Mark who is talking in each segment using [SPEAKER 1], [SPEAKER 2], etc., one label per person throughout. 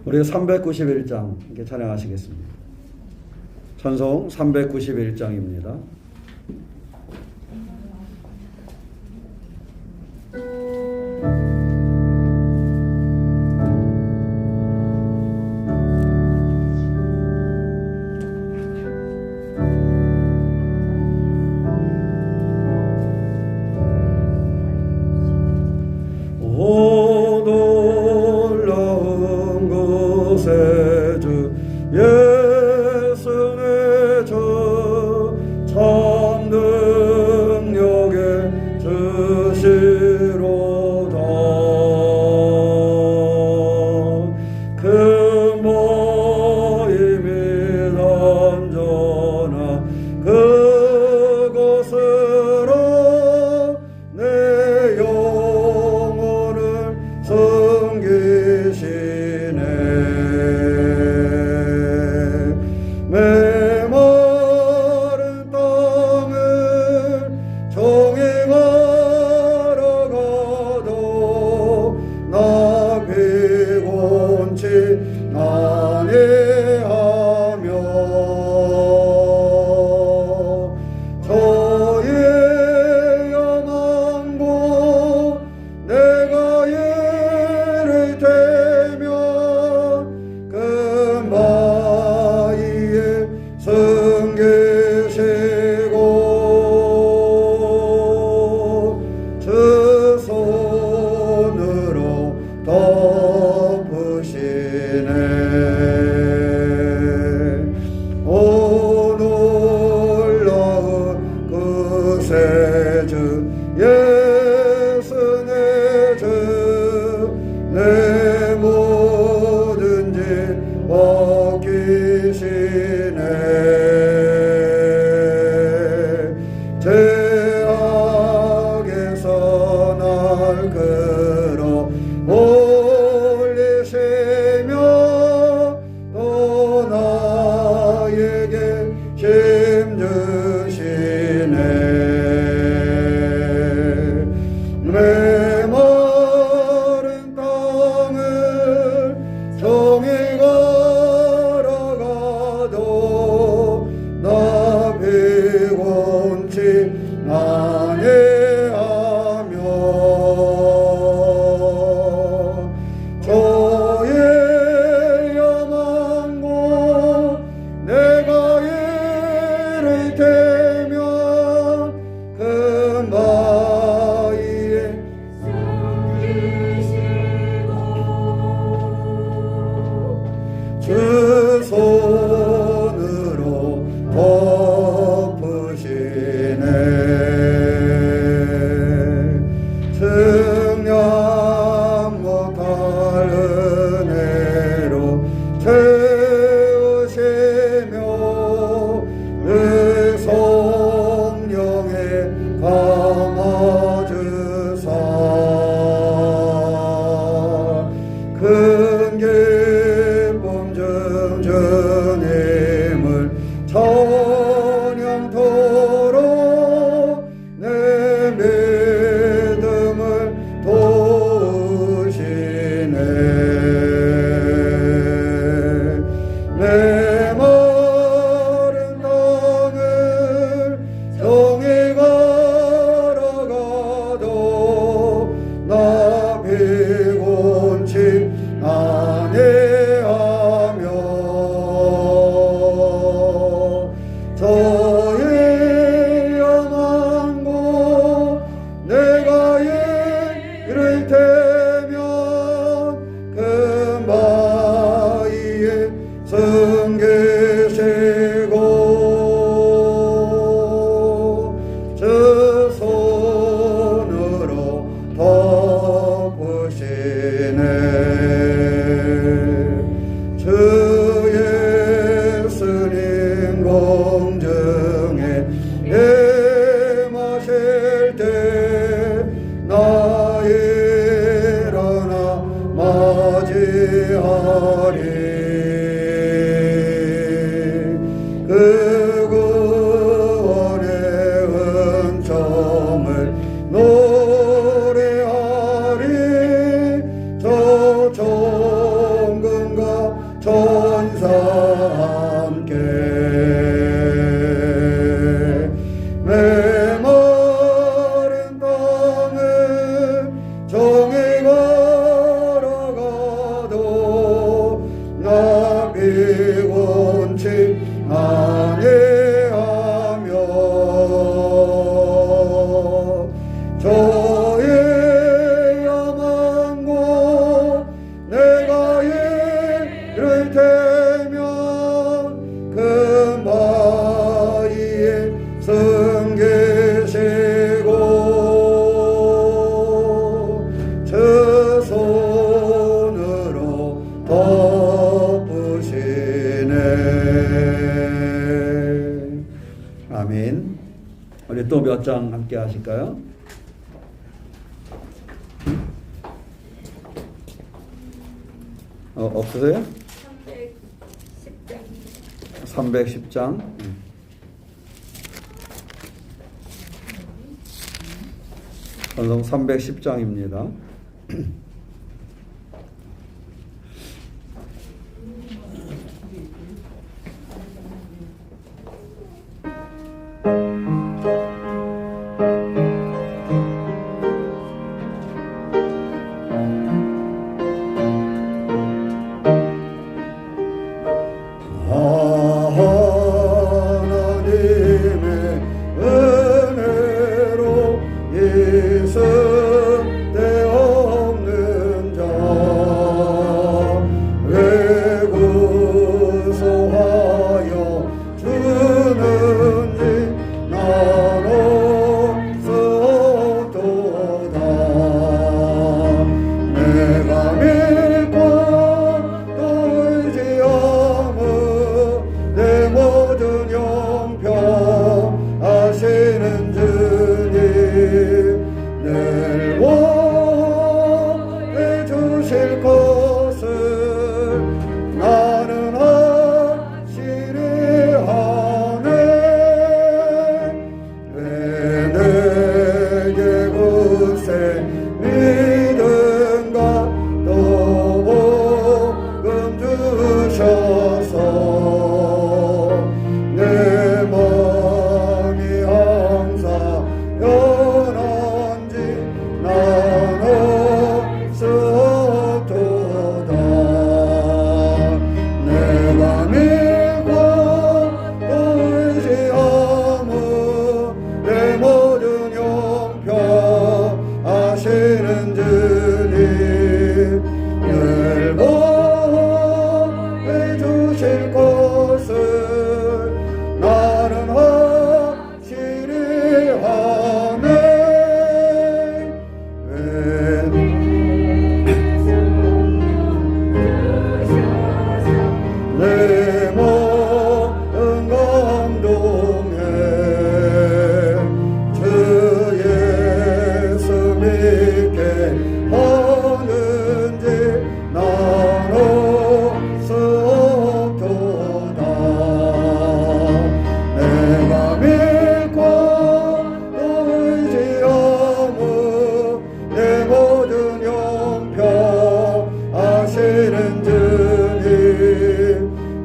[SPEAKER 1] 우리 391장 이렇게 찬양하시겠습니다. 찬송 391장입니다.
[SPEAKER 2] 오 놀라운 것에 주 예수의 저 참 능력에 주시로다. 그 모임이 단전한 그곳으로 내 영혼을 섬기시네. 메마른 땅을 정행하러 가도 나 피곤치 아니하며 저의 야망고 내가 예를 대면 그 마이에 성 계시고 주 손으로 덮으시네. 오 놀라운 그새 주 예수의 주 내 모든 죄 벗기시네. 죄악에서 날 끌어 올리시며 또 나에게 힘 주시네. 메마른 땅을 정행하러 가도 나 피곤치 아니하며 저의 야망고 내가 예를 대면 그 마이에 주 손으로 덮으시네. 측량 못할 은혜로 채우시며 내 성령에 감아주사 큰 기쁨 중 주님을 찬양토록 내 믿음을 도우시네. 메마른 땅을 정행하러 가도 나 피곤치 아니하며 저의 야망고 내가 예를 대면 그 마이에 성 계시고 주 손으로 덮으시네. 주 예수님 공중에 임하실 때 나 일어나 맞이하리. 그 구원의 은총을 노래하리. 저 천군과 천사 함께 메마른 땅을 정이 걸어가도 나 피곤치 아니하며 저의 야망고 내가 이를 테면 그 바위에 성 계시고 저 손으로 덮으시네.
[SPEAKER 1] 아멘. 우리 또 몇 장 함께 하실까요? 없으세요? 310장. 전송 310장입니다.
[SPEAKER 2] 하나님의 은혜로 있을데없는 자 왜 구소하여 주는지 난 없어도다. 내가 믿고 또 의지하며 내 모든 영평 하시는 주님 늘 보내 주실 것을 나는 확실히 하네. 왜 내게 굳세 믿음과 또 복음 주셔서 내 마음이 항상 편한지 난 없어도다. 내가 믿고 또 의지하며 내 모든 영평 하시는 주님 늘 보내 주실 것을 나는 확실히 하네. 내 마음 감동해 주 예수 믿게 하는지 난 없어도다. 내가 믿고 또 의지하며 내 모든 영평 하시는 주님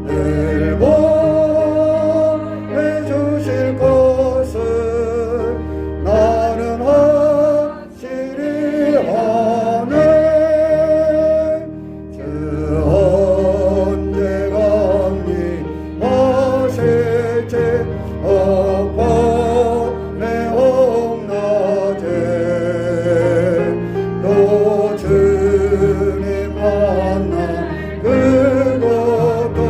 [SPEAKER 2] 늘 보내 주실 것을 나는 확실히 하네. 주 언제 강림하실지 엎어내 홍낮에 또 주님 만나 그것도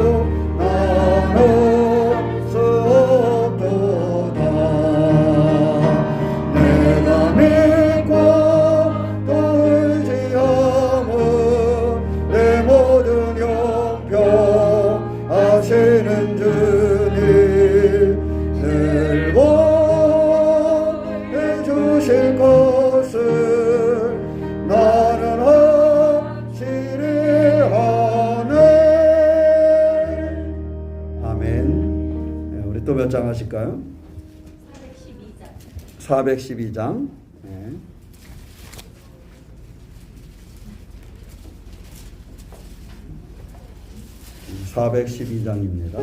[SPEAKER 2] 난 없어도다. 내가 믿고 또 의지하며 내 모든 영평 하시는 주님 늘 보내 주실 것을 나는 확실히 하네.
[SPEAKER 1] 아멘. 네, 우리 또 몇 장 하실까요? 412장. 네. 412장입니다.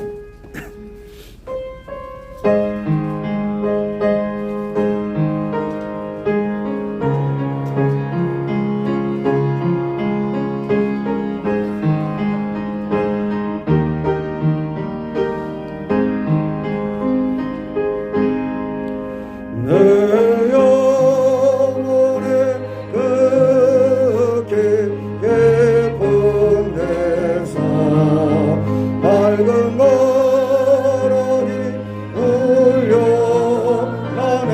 [SPEAKER 2] 내 영혼의 그 깊은 데서 맑은 바람이 울려나네.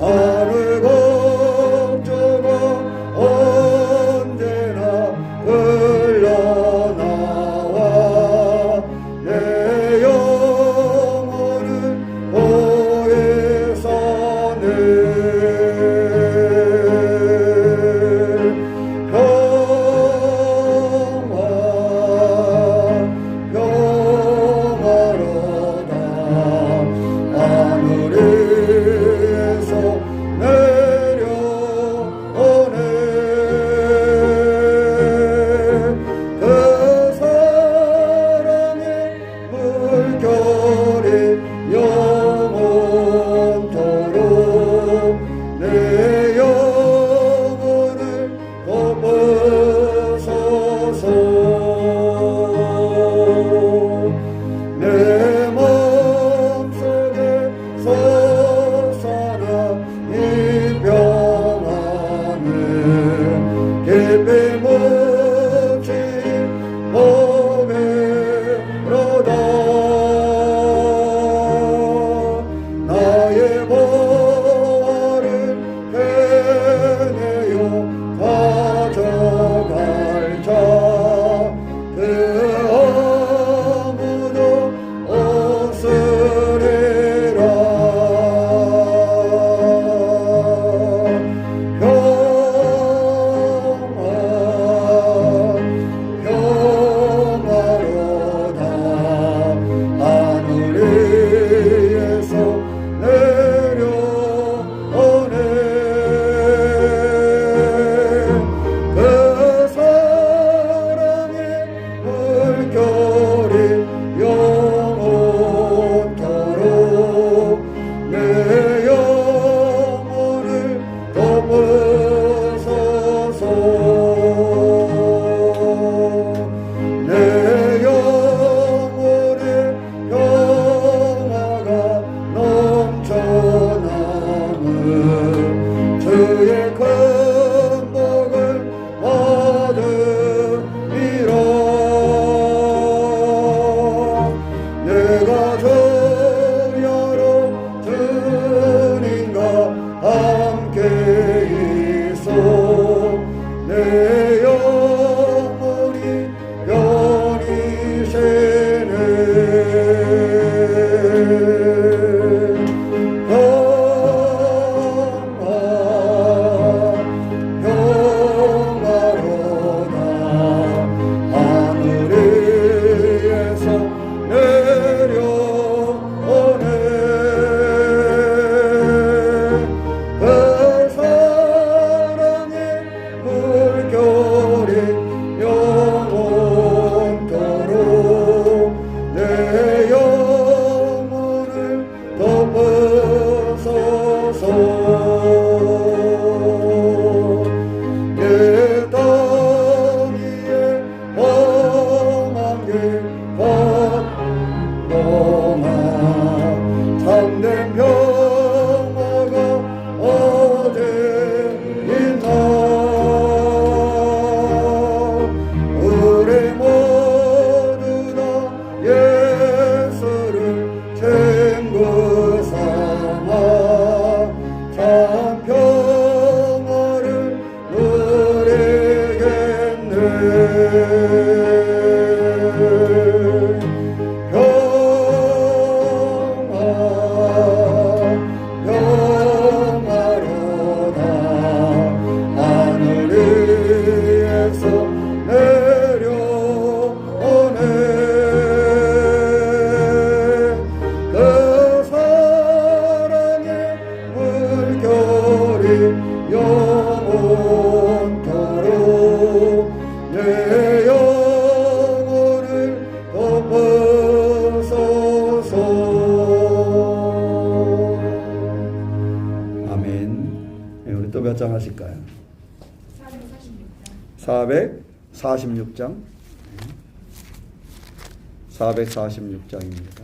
[SPEAKER 2] 하늘 걱정은 언제나 흘러나와 내 영혼을 보혜사네. 평화로다 하늘에서 내려오네. 그 사랑의 물결이 영원토록 내 영혼을 덮어서서 내 마음속에 솟아나 이 평안을 깊이 묻힌 보배로다. 나의 보화를 빼내어 가져갈 자 그 아무도 없으리라. 평화
[SPEAKER 1] 446장 446장입니다.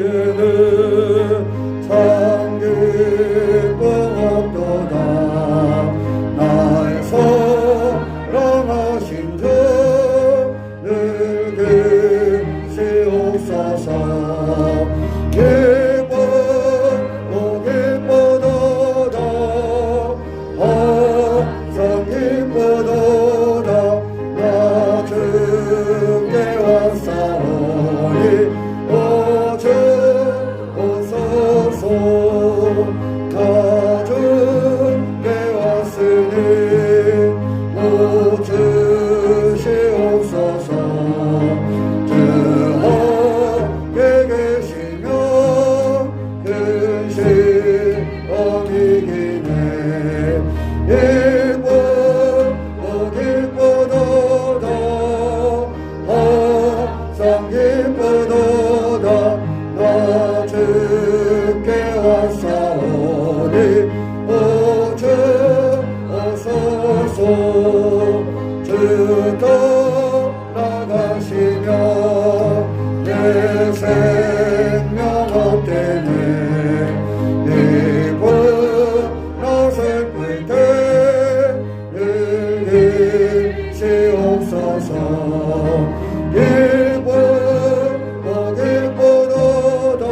[SPEAKER 2] 성에는 참 기쁨 없도다. 날 사랑하신 주 늘 계시옵소서. 기쁘고 기쁘도다. 항상 기쁘도다. 나 주께 왔사오니 오주 오소서. 나 주께 왔으니 오주시옵소서. 주 함께 계시며 근심 어미기네. 기쁘고 기쁘도다. 항상 기쁘도다. 나 주께 왔사오니 오주 오소서. 주 떠나가시며 내 생명 없대네. 기쁜 나설 때 늘리시옵소서. 기쁘고 기쁘도다.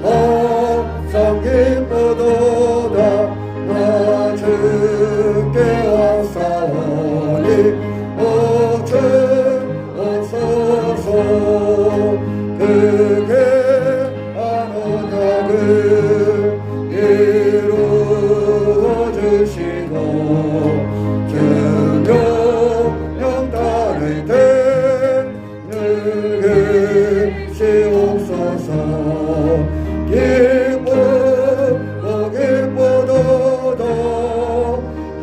[SPEAKER 2] 항상 기쁘도다. 나 주께 왔사오니 오주 오소서. 그게 안오냐를 이루어주시고 주명령 따를 때 늘리시옵소서. 기쁘고 기쁘도다.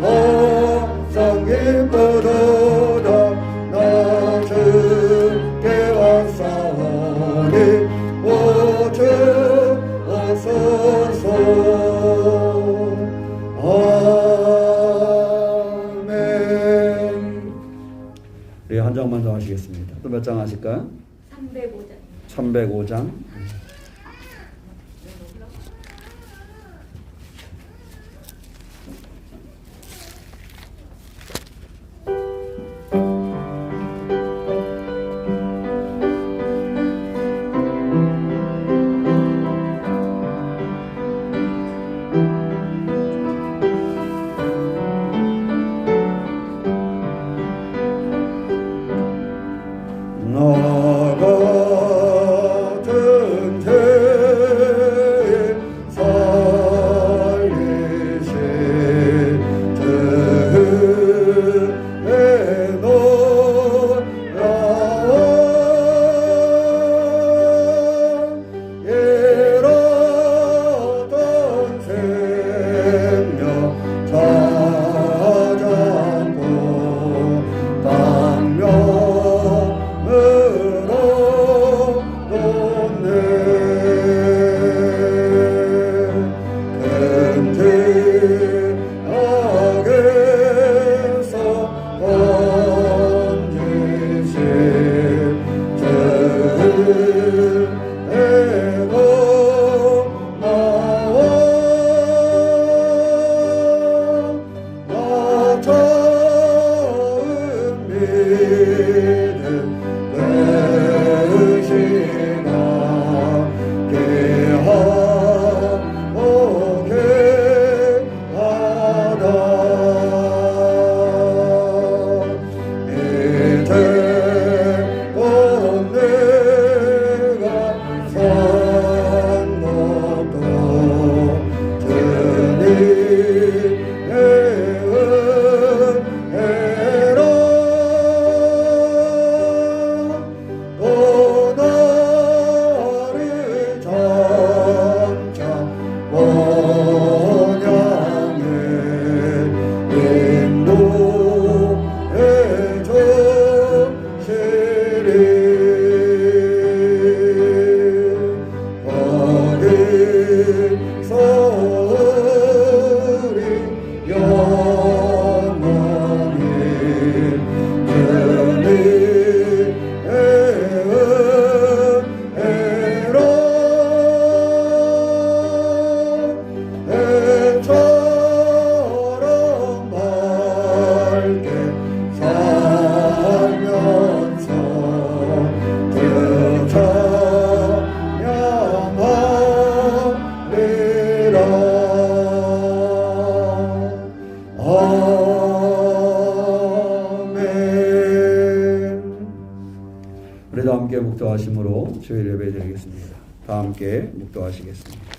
[SPEAKER 2] 항상 기쁘도다. 나 주께 왔사오니 오주 오소서. 아멘.
[SPEAKER 1] 우리 한 장만 더 하시겠습니다. 또 몇 장 하실까요?
[SPEAKER 3] 305장.
[SPEAKER 1] 305장.
[SPEAKER 2] 나 같은 죄 살리신 주의 놀라운 잃었던 생명 찾았고 당명으로 돕네. 근지악에서 건지신 주의 고마워. 나 처음 믿은 되시나 귀하고 귀하다. 이제 곧 내가 산 것도 주님의 은혜라.
[SPEAKER 1] 함께 묵도하심으로 주일 예배 드리겠습니다. 다 함께 묵도하시겠습니다.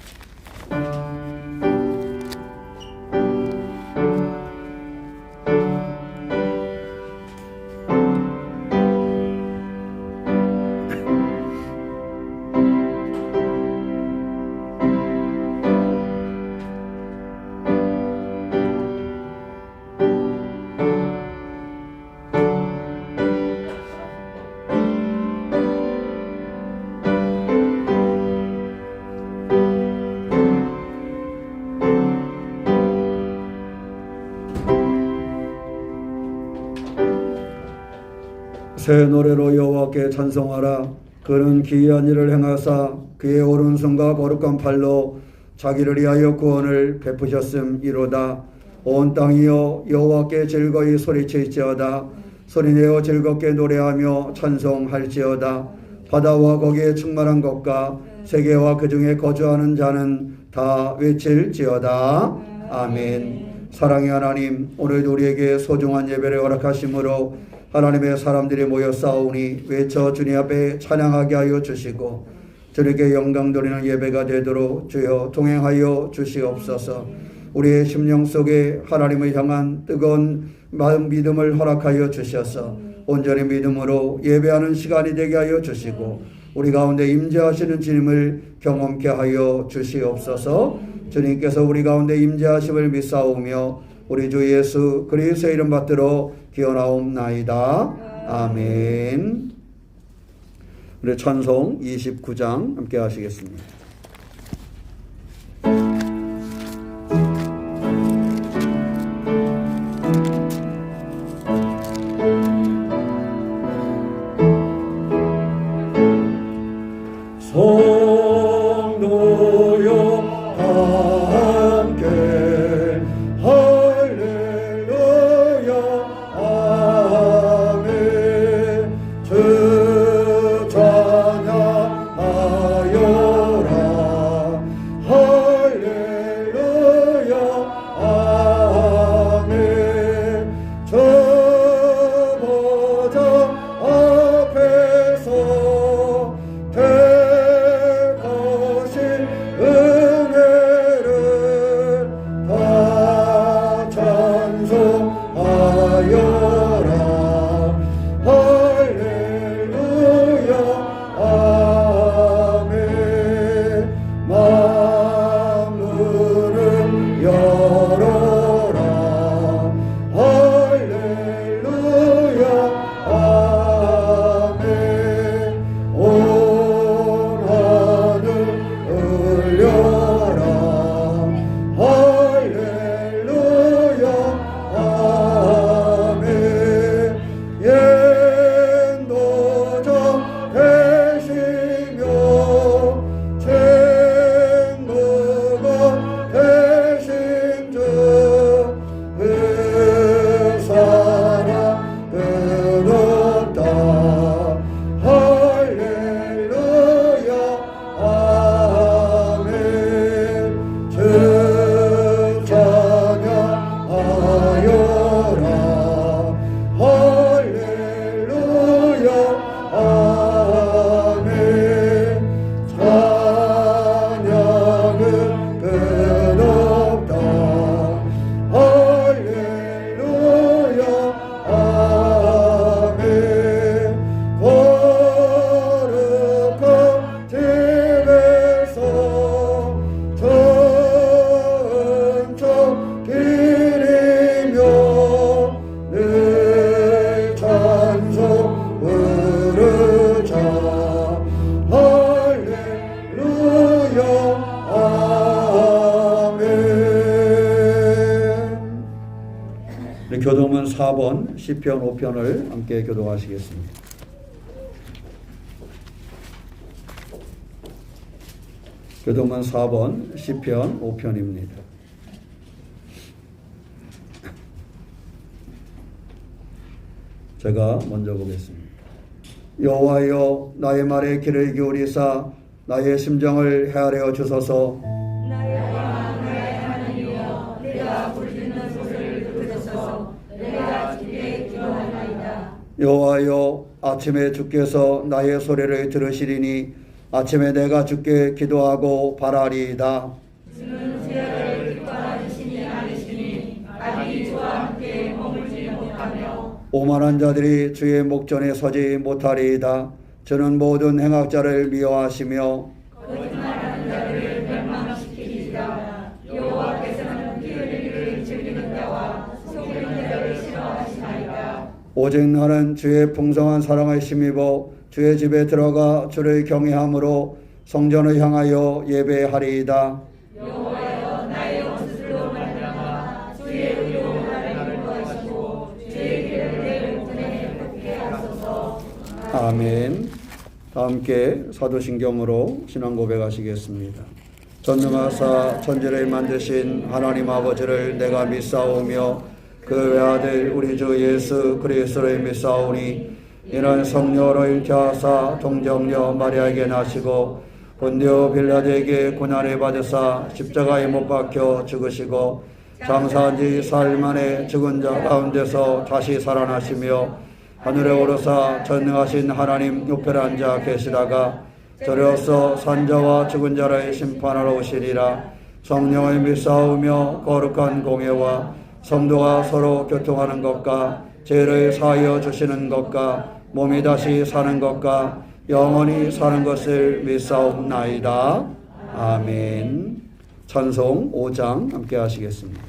[SPEAKER 1] 새 노래로 여호와께 찬송하라. 그는 기이한 일을 행하사 그의 오른손과 거룩한 팔로 자기를 위하여 구원을 베푸셨음이로다. 온 땅이여 여호와께 즐거이 소리칠지어다. 소리내어 즐겁게 노래하며 찬송할지어다. 바다와 거기에 충만한 것과 세계와 그 중에 거주하는 자는 다 외칠지어다. 아멘. 사랑의 하나님, 오늘도 우리에게 소중한 예배를 허락하심으로 하나님의 사람들이 모여 싸우니 외쳐 주님 앞에 찬양하게 하여 주시고 주님께 영광 돌리는 예배가 되도록 주여 동행하여 주시옵소서. 우리의 심령 속에 하나님을 향한 뜨거운 마음 믿음을 허락하여 주셔서 온전히 믿음으로 예배하는 시간이 되게 하여 주시고 우리 가운데 임재하시는 주님을 경험케 하여 주시옵소서. 주님께서 우리 가운데 임재하심을 믿사오며 우리 주 예수 그리스도의 이름 받들어 기원하옵나이다. 아멘. 우리 찬송 29장 함께 하시겠습니다.
[SPEAKER 2] 성도여 함께 할렐루야 아멘. 주 찬양하여라 할렐루야 아멘. 저 보좌 앞에서 은혜를 다 찬송하여라 할렐루야 아멘. 만물을 열어라 할렐루야 아멘. 온 하늘 울려라 할렐루야 아멘. 인도자 되시며 친구가 되신 주 그 사랑 끝없다 할렐루야 아멘. 주 찬양하여라 할렐루야 아멘. 찬양은 끝없다 할렐루야 아멘. 거룩한 집에서 천천 기리며 늘 찬송 부르자 할렐루야 아멘.
[SPEAKER 1] 네, 교동문 4번 시편 5편을 함께 교독하시겠습니다. 교동문 4번 시편 5편입니다. 제가 먼저 보겠습니다. 여호와여 나의 말에 귀를 기울이사 나의 심정을 헤아려 주소서.
[SPEAKER 3] 나의 마음에 하나님이여 내가 부르짖는 소리를 들으소서. 내가 주께 기도하나이다.
[SPEAKER 1] 여호와여 아침에 주께서 나의 소리를 들으시리니 아침에 내가 주께 기도하고 바라리이다.
[SPEAKER 3] 주는 죄를 기뻐하시니 않으시니 악이 주와 함께 머물지 못하며
[SPEAKER 1] 오만한 자들이 주의 목전에 서지 못하리이다. 저는 모든 행악자를 미워하시며
[SPEAKER 3] 거짓말하는 자들을 멸망시키리이다. 여호와께서는 피 흘리기를 즐기는 자와 속이는 자를 싫어하시나이다.
[SPEAKER 1] 오직 나는 주의 풍성한 사랑을 힘입어 주의 집에 들어가 주를 경외함으로 성전을 향하여 예배하리이다.
[SPEAKER 3] 여호와여 나의 원수로 말미암아 주의 의로 나를 구하시고 주의 길을 내 목전에 걷게 하소서.
[SPEAKER 1] 아멘. 다 함께 사도신경으로 신앙 고백하시겠습니다. 전능하사 천지를 만드신 하나님 아버지를 내가 믿사오며 그 외아들 우리 주 예수 그리스도를 믿사오니 이는 성령으로 잉태하사 동정녀 마리아에게 나시고 본디오 빌라도에게 고난을 받으사 십자가에 못 박혀 죽으시고 장사한 지 사흘 만에 죽은 자 가운데서 다시 살아나시며 하늘에 오르사 전능하신 하나님 옆에 앉아 계시다가 저리로서 산자와 죽은 자를 심판하러 오시리라. 성령을 믿사오며 거룩한 공예와 성도가 서로 교통하는 것과 죄를 사하여 주시는 것과 몸이 다시 사는 것과 영원히 사는 것을 믿사옵나이다. 아멘. 찬송 5장 함께 하시겠습니다.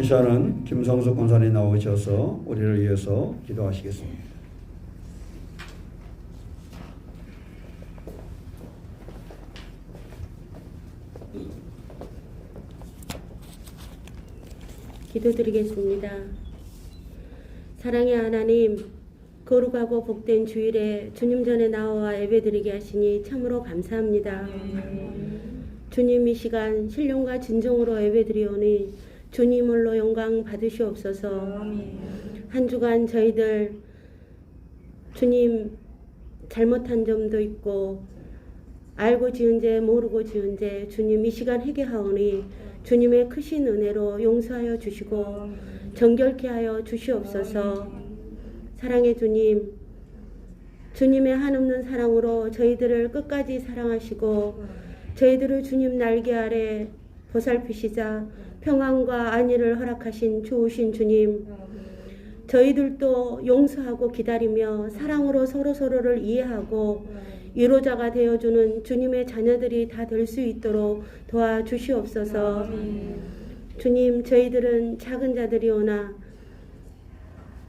[SPEAKER 1] 이 시간은 김성수 권사님 나오셔서 우리를 위해서 기도하시겠습니다.
[SPEAKER 4] 기도드리겠습니다. 사랑의 하나님, 거룩하고 복된 주일에 주님 전에 나와 예배드리게 하시니 참으로 감사합니다. 주님, 이 시간 신령과 진정으로 예배드리오니 주님 홀로 영광 받으시옵소서. 한 주간 저희들 주님 잘못한 점도 있고 알고 지은 죄 모르고 지은 죄 주님 이 시간 회개하오니 주님의 크신 은혜로 용서하여 주시고 정결케 하여 주시옵소서. 사랑의 주님, 주님의 한없는 사랑으로 저희들을 끝까지 사랑하시고 저희들을 주님 날개 아래 보살피시자 평안과 안위를 허락하신 좋으신 주님, 저희들도 용서하고 기다리며 사랑으로 서로서로를 이해하고 위로자가 되어주는 주님의 자녀들이 다 될 수 있도록 도와주시옵소서. 주님, 저희들은 작은 자들이오나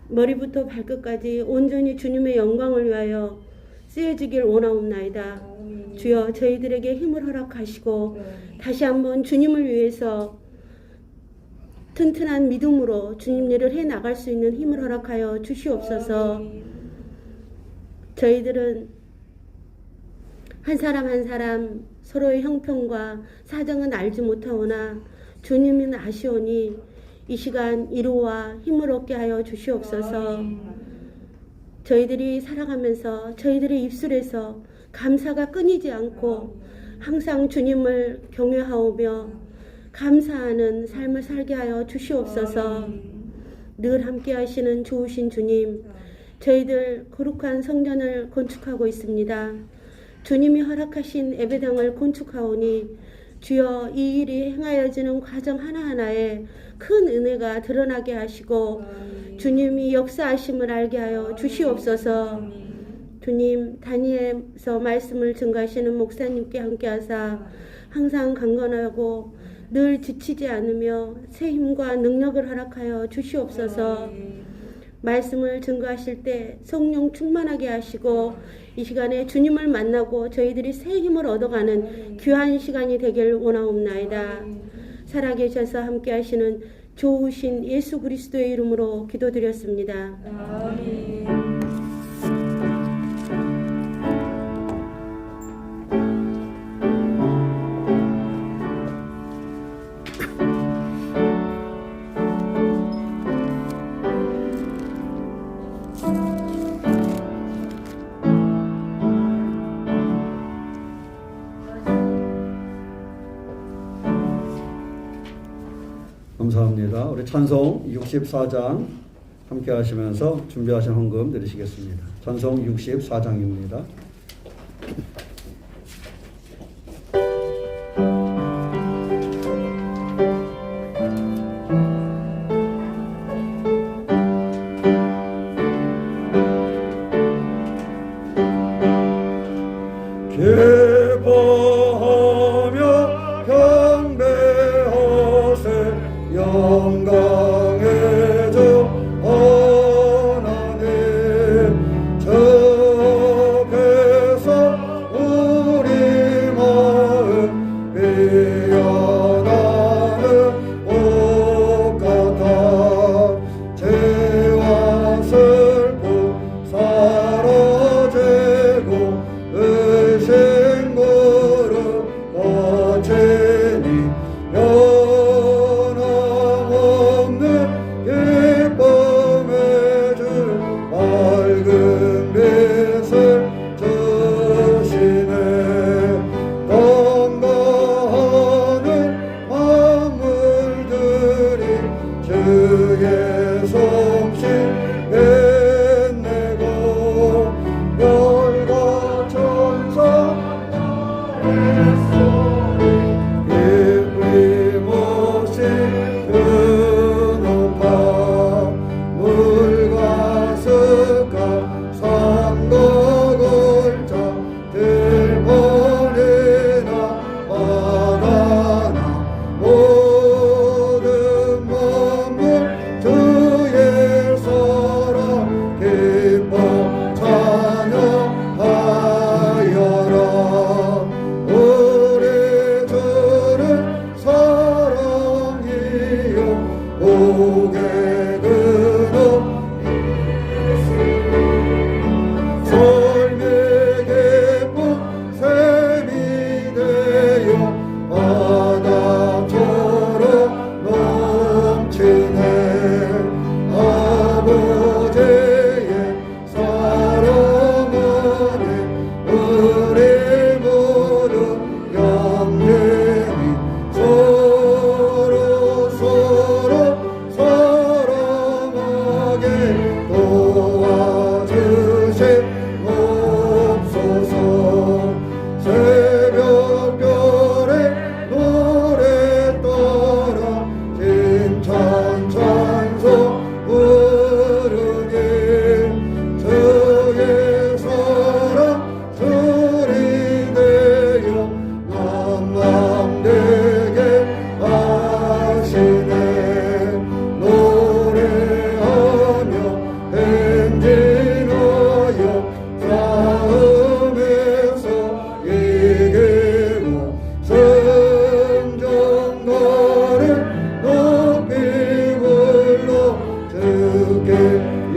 [SPEAKER 4] 머리부터 발끝까지 온전히 주님의 영광을 위하여 쓰여지길 원하옵나이다. 주여, 저희들에게 힘을 허락하시고 다시 한번 주님을 위해서 튼튼한 믿음으로 주님 일을 해나갈 수 있는 힘을 허락하여 주시옵소서. 저희들은 한 사람 한 사람 서로의 형편과 사정은 알지 못하오나 주님은 아시오니 이 시간 위로와 힘을 얻게 하여 주시옵소서. 저희들이 살아가면서 저희들의 입술에서 감사가 끊이지 않고 항상 주님을 경외하오며 감사하는 삶을 살게 하여 주시옵소서. 늘 함께 하시는 좋으신 주님, 저희들 거룩한 성전을 건축하고 있습니다. 주님이 허락하신 예배당을 건축하오니 주여, 이 일이 행하여지는 과정 하나하나에 큰 은혜가 드러나게 하시고 주님이 역사하심을 알게 하여 주시옵소서. 주님, 다니엘서 말씀을 증거하시는 목사님께 함께하사 항상 강건하고 늘 지치지 않으며 새 힘과 능력을 허락하여 주시옵소서. 말씀을 증거하실 때 성령 충만하게 하시고 이 시간에 주님을 만나고 저희들이 새 힘을 얻어가는 귀한 시간이 되길 원하옵나이다. 살아계셔서 함께하시는 좋으신 예수 그리스도의 이름으로 기도드렸습니다.
[SPEAKER 3] 아멘.
[SPEAKER 1] 감사합니다. 우리 찬송 64장 함께 하시면서 준비하신 헌금 드리시겠습니다. 찬송 64장입니다.
[SPEAKER 2] 기뻐하며 경배하세 영광의 주 하나님 저 앞에서 우리 마음 피어나는 옷 같아 죄와 슬픔 사라지고 의심 무릎 거치니 변함없는 기쁨의 주 밝은 빛을 주시네 땅과 하늘 만물들이 주의 솜씨 빛내고 별과 천사 깊이 모신 그 높아 물과 습과 산과 골짜 들보리나 바다나 모든 만물 주의 사랑 기뻐 찬양하여라 우리 주를 사랑이요 복의 근원 삶의 기쁨 샘이 되어 바다처럼 넘치네 아버지의 사랑 안에 우리 모두 영원히 서로 사랑하게 도와주시옵소서 새벽별의 노래 따라 힘찬 찬송 부르니 주의 사랑 들이대어 남남되게 하시네 노래하며 행진하여 싸움에서 이기고 승전가를 높이 불러 주께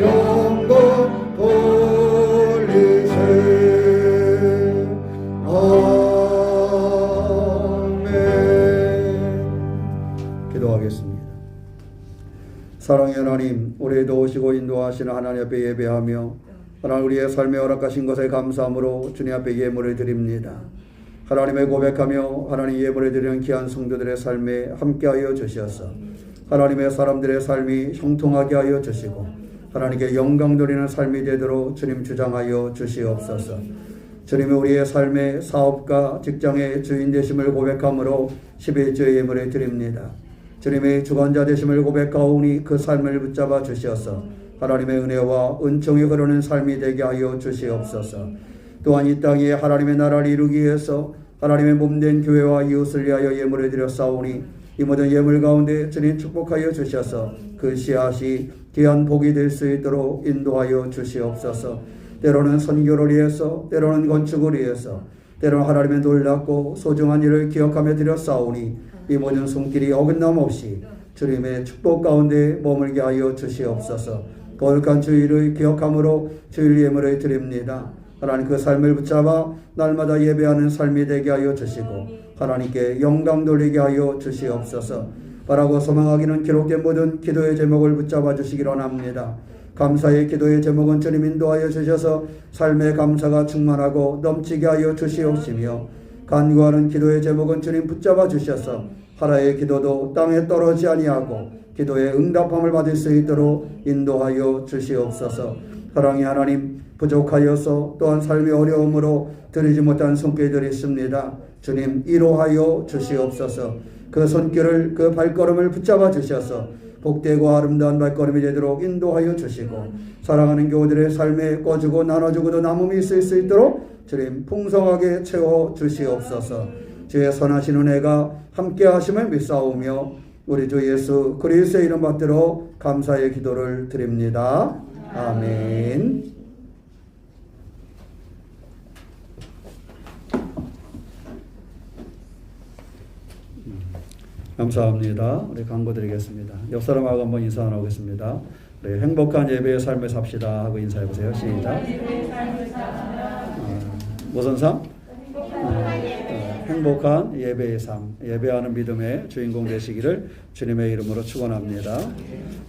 [SPEAKER 2] 영광 돌리세 아멘. 기도하겠습니다. 사랑의 하나님, 우리도 오시고 인도하시는 하나님 앞에 예배하며 하나님 우리의 삶에 허락하신 것에 감사함으로 주님 앞에 예물을 드립니다. 하나님의 고백하며 하나님 예물을 드리는 귀한 성도들의 삶에 함께하여 주시옵소서. 하나님의 사람들의 삶이 형통하게 하여 주시고 하나님께 영광 돌리는 삶이 되도록 주님 주장하여 주시옵소서. 주님이 우리의 삶의 사업과 직장의 주인 되심을 고백함으로 11조의 예물을 드립니다. 주님의 주관자 되심을 고백하오니 그 삶을 붙잡아 주시어서 하나님의 은혜와 은총이 흐르는 삶이 되게 하여 주시옵소서. 또한 이 땅에 하나님의 나라를 이루기 위해서 하나님의 몸된 교회와 이웃을 위하여 예물을 드려 싸우니 이 모든 예물 가운데 주님 축복하여 주셔서 그 씨앗이 귀한 복이 될 수 있도록 인도하여 주시옵소서. 때로는 선교를 위해서, 때로는 건축을 위해서, 때로는 하나님의 놀랍고 소중한 일을 기억하며 드려 싸우니 이 모든 손길이 어긋남 없이 주님의 축복 가운데 머물게 하여 주시옵소서. 거룩한 주일을 기억함으로 주일 예물을 드립니다. 하나님 그 삶을 붙잡아 날마다 예배하는 삶이 되게 하여 주시고 하나님께 영광 돌리게 하여 주시옵소서. 바라고 소망하기는 기록된 모든 기도의 제목을 붙잡아 주시기를 원합니다. 감사의 기도의 제목은 주님 인도하여 주셔서 삶의 감사가 충만하고 넘치게 하여 주시옵시며, 간구하는 기도의 제목은 주님 붙잡아 주셔서 하나의 기도도 땅에 떨어지지 아니하고 기도의 응답함을 받을 수 있도록 인도하여 주시옵소서. 사랑의 하나님, 부족하여서 또한 삶의 어려움으로 드리지 못한 손길들이 있습니다. 주님 이로하여 주시옵소서. 그 손길을, 그 발걸음을 붙잡아 주셔서 복되고 아름다운 발걸음이 되도록 인도하여 주시고, 사랑하는 교우들의 삶에 꺼주고 나눠주고도 남음이 있을 수 있도록 주님 풍성하게 채워 주시옵소서. 주의 선하신 은혜가 함께 하심을 믿사오며 우리 주 예수 그리스도의 이름 받들어 감사의 기도를 드립니다. 아멘. 감사합니다. 우리 광고 드리겠습니다. 옆 사람하고 한번 인사 나누겠습니다. 네, 행복한 예배의 삶을 삽시다 하고 인사해 보세요. 시작. 무슨 삶? 행복한 예배의 삶, 예배하는 믿음의 주인공 되시기를 주님의 이름으로 축원합니다.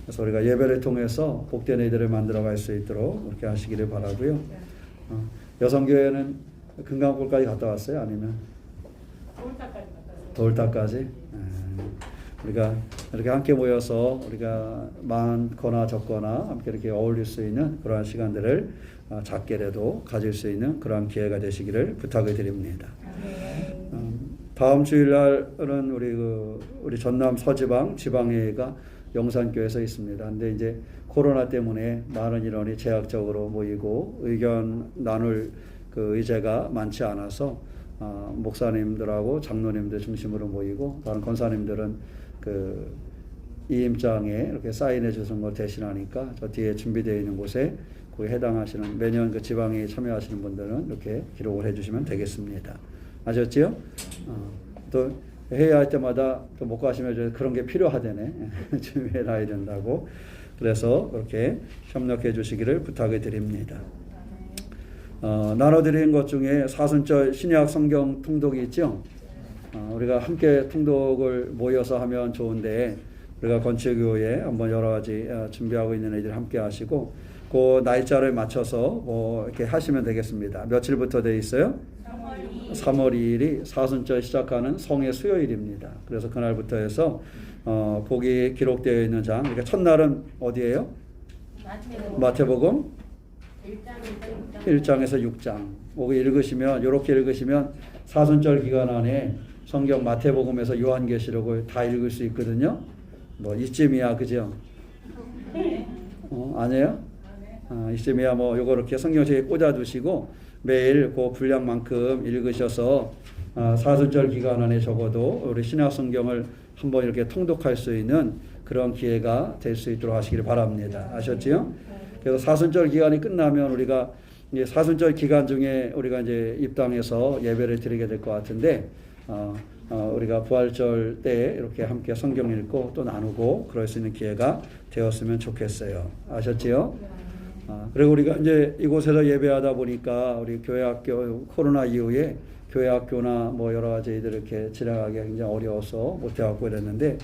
[SPEAKER 2] 그래서 우리가 예배를 통해서 복된 이들을 만들어갈 수 있도록 그렇게 하시기를 바라고요. 여성교회는 금강골까지 갔다 왔어요? 아니면 돌탑까지? 우리가 이렇게 함께 모여서 우리가 많거나 적거나 함께 이렇게 어울릴 수 있는 그러한 시간들을 작게라도 가질 수 있는 그러한 기회가 되시기를 부탁을 드립니다. 다음 주일날은 우리 전남 서지방 지방회의가 영산교에서 있습니다. 근데 이제 코로나 때문에 많은 인원이 제약적으로 모이고 의견 나눌 그 의제가 많지 않아서 목사님들하고 장로님들 중심으로 모이고 다른 권사님들은 그 이임장에 이렇게 사인해 주신 걸 대신하니까 저 뒤에 준비되어 있는 곳에 거기에 해당하시는 매년 그 지방에 참여하시는 분들은 이렇게 기록을 해주시면 되겠습니다. 아셨지요? 또 회의할 때마다 또 못 가시면 그런 게 필요하다네. 준비해놔야 된다고. 그래서 그렇게 협력해 주시기를 부탁을 드립니다. 나눠드린 것 중에 사순절 신약 성경 통독이 있죠. 우리가 함께 통독을 모여서 하면 좋은데 우리가 건축교회에 한번 여러 가지 준비하고 있는 애들 함께 하시고 그 날짜를 맞춰서 이렇게 하시면 되겠습니다. 며칠부터 돼 있어요? 3월 2일이 사순절 시작하는 성의 수요일입니다. 그래서 그날부터 해서 거기 기록되어 있는 장, 그러니까 첫날은 어디예요? 마태복음 1장에서 6장. 거기 읽으시면 이렇게 읽으시면 사순절 기간 안에 성경 마태복음에서 요한계시록을 다 읽을 수 있거든요. 뭐 이쯤이야, 그죠? 아니에요? 이쯤이야 뭐 요거 이렇게 성경책에 꽂아두시고 매일 그 분량만큼 읽으셔서 사순절 기간 안에 적어도 우리 신약 성경을 한번 이렇게 통독할 수 있는 그런 기회가 될 수 있도록 하시기를 바랍니다. 아셨지요? 그래서 사순절 기간이 끝나면 우리가 이제 사순절 기간 중에 우리가 이제 입당해서 예배를 드리게 될 것 같은데 우리가 부활절 때 이렇게 함께 성경 읽고 또 나누고 그럴 수 있는 기회가 되었으면 좋겠어요. 아셨지요? 그리고 우리가 이제 이곳에서 예배하다 보니까 우리 교회학교 코로나 이후에 교회학교나 뭐 여러 가지들 이렇게 진행하기 굉장히 어려워서 못해갖고 그랬는데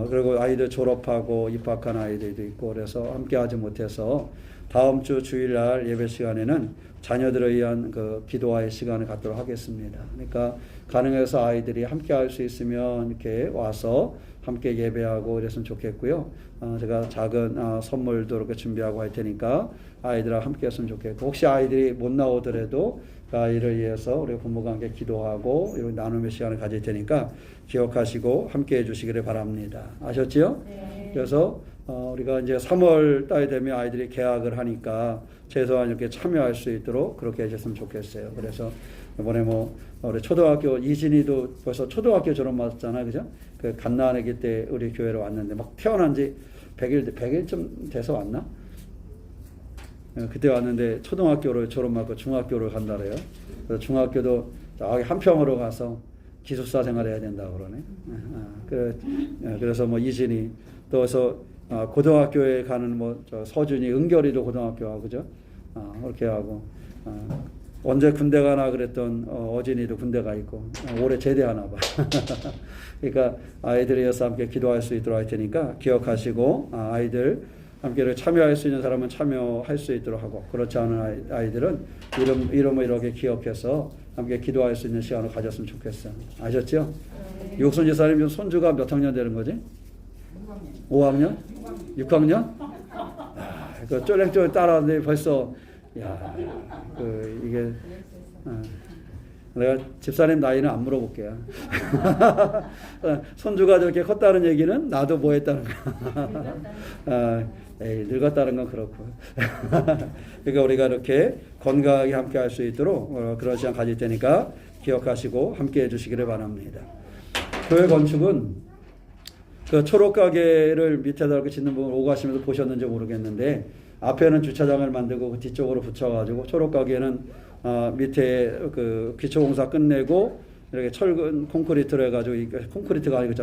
[SPEAKER 2] 그리고 아이들 졸업하고 입학한 아이들도 있고 그래서 함께하지 못해서 다음 주 주일날 예배 시간에는 자녀들을 위한 그 기도와의 시간을 갖도록 하겠습니다. 그러니까 가능해서 아이들이 함께할 수 있으면 이렇게 와서 함께 예배하고 그랬으면 좋겠고요. 제가 작은 선물도 이렇게 준비하고 할 테니까 아이들하고 함께 했으면 좋겠고, 혹시 아이들이 못 나오더라도 그 아이를 위해서 우리 부모가 함께 기도하고 이런 나눔의 시간을 가질 테니까 기억하시고 함께 해주시기를 바랍니다. 아셨지요?
[SPEAKER 3] 네.
[SPEAKER 2] 그래서 우리가 이제 3월 달이 되면 아이들이 개학을 하니까 최소한 이렇게 참여할 수 있도록 그렇게 해줬으면 좋겠어요. 그래서 이번에 우리 초등학교 이진이도 벌써 초등학교 졸업 맞았잖아요, 그죠? 그 갓난아기 때 우리 교회로 왔는데 막 태어난 지 100일쯤 돼서 왔나? 그때 왔는데 초등학교를 졸업 맞고 중학교를 간다래요. 그래서 중학교도 저기 한평으로 가서 기숙사 생활해야 된다고 그러네. 그래서 이진이 또 그래서 고등학교에 가는 저 서준이, 은결이도 고등학교 하고 그죠? 그렇게 하고 언제 군대 가나 그랬던 어진이도 군대 가 있고 올해 제대하나 봐. 그러니까 아이들이 위해서 함께 기도할 수 있도록 할 테니까 기억하시고 아이들 함께 참여할 수 있는 사람은 참여할 수 있도록 하고, 그렇지 않은 아이들은 이름을 이렇게 기억해서 함께 기도할 수 있는 시간을 가졌으면 좋겠어요. 아셨죠? 육순 지사님 손주가 몇 학년 되는 거지? 5학년? 6학년? 그 쫄랭쫄랭 따라하는데 벌써 이게 내가 집사님 나이는 안 물어볼게요. 손주가 저렇게 컸다는 얘기는 나도 뭐 했다는 거야. 늙었다는 건 그렇고. 그러니까 우리가 이렇게 건강하게 함께 할 수 있도록 그런 시간 가질 테니까 기억하시고 함께 해주시기를 바랍니다. 교회 건축은 그 초록 가게를 밑에다 이렇게 짓는 부분 오고 가시면서 보셨는지 모르겠는데, 앞에는 주차장을 만들고 그 뒤쪽으로 붙여가지고 초록 가게는 밑에 그 기초공사 끝내고 이렇게 철근 콘크리트로 해가지고 콘크리트가 아니고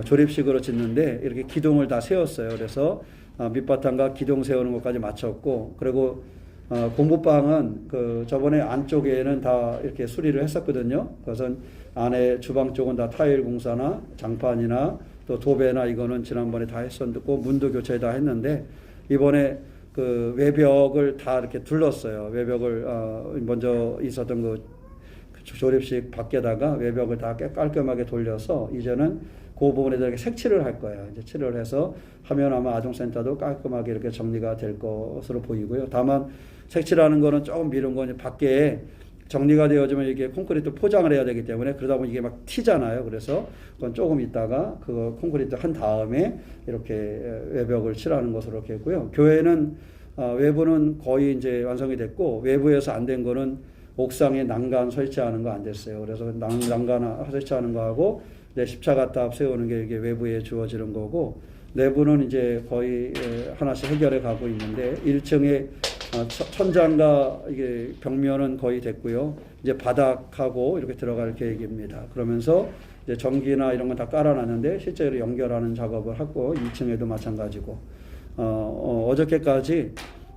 [SPEAKER 2] 조립식으로 짓는데 이렇게 기둥을 다 세웠어요. 그래서 밑바탕과 기둥 세우는 것까지 마쳤고, 그리고 공부방은 저번에 안쪽에는 다 이렇게 수리를 했었거든요. 그것은 안에 주방 쪽은 다 타일 공사나 장판이나 또 도배나 이거는 지난번에 다 했었고 문도 교체 다 했는데, 이번에 그 외벽을 다 이렇게 둘렀어요. 외벽을 먼저 있었던 그 조립식 밖에다가 외벽을 다 깔끔하게 돌려서 이제는 그 부분에다 이렇게 색칠을 할 거예요. 이제 칠을 해서 하면 아마 아동센터도 깔끔하게 이렇게 정리가 될 것으로 보이고요. 다만 색칠하는 거는 조금 미룬 건 밖에 정리가 되어지면 이게 콘크리트 포장을 해야 되기 때문에, 그러다 보니 이게 막 튀잖아요. 그래서 그건 조금 있다가 그거 콘크리트 한 다음에 이렇게 외벽을 칠하는 것으로 이렇게 했고요. 교회는 외부는 거의 이제 완성이 됐고, 외부에서 안 된 거는 옥상에 난간 설치하는 거 안 됐어요. 그래서 난간 설치하는 거 하고 이제 십자가 탑 세우는 게 이게 외부에 주어지는 거고, 내부는 이제 거의 하나씩 해결해 가고 있는데 1층에 천장과 이게 벽면은 거의 됐고요. 이제 바닥하고 이렇게 들어갈 계획입니다. 그러면서 이제 전기나 이런 건 다 깔아놨는데 실제로 연결하는 작업을 하고 2층에도 마찬가지고, 어저께까지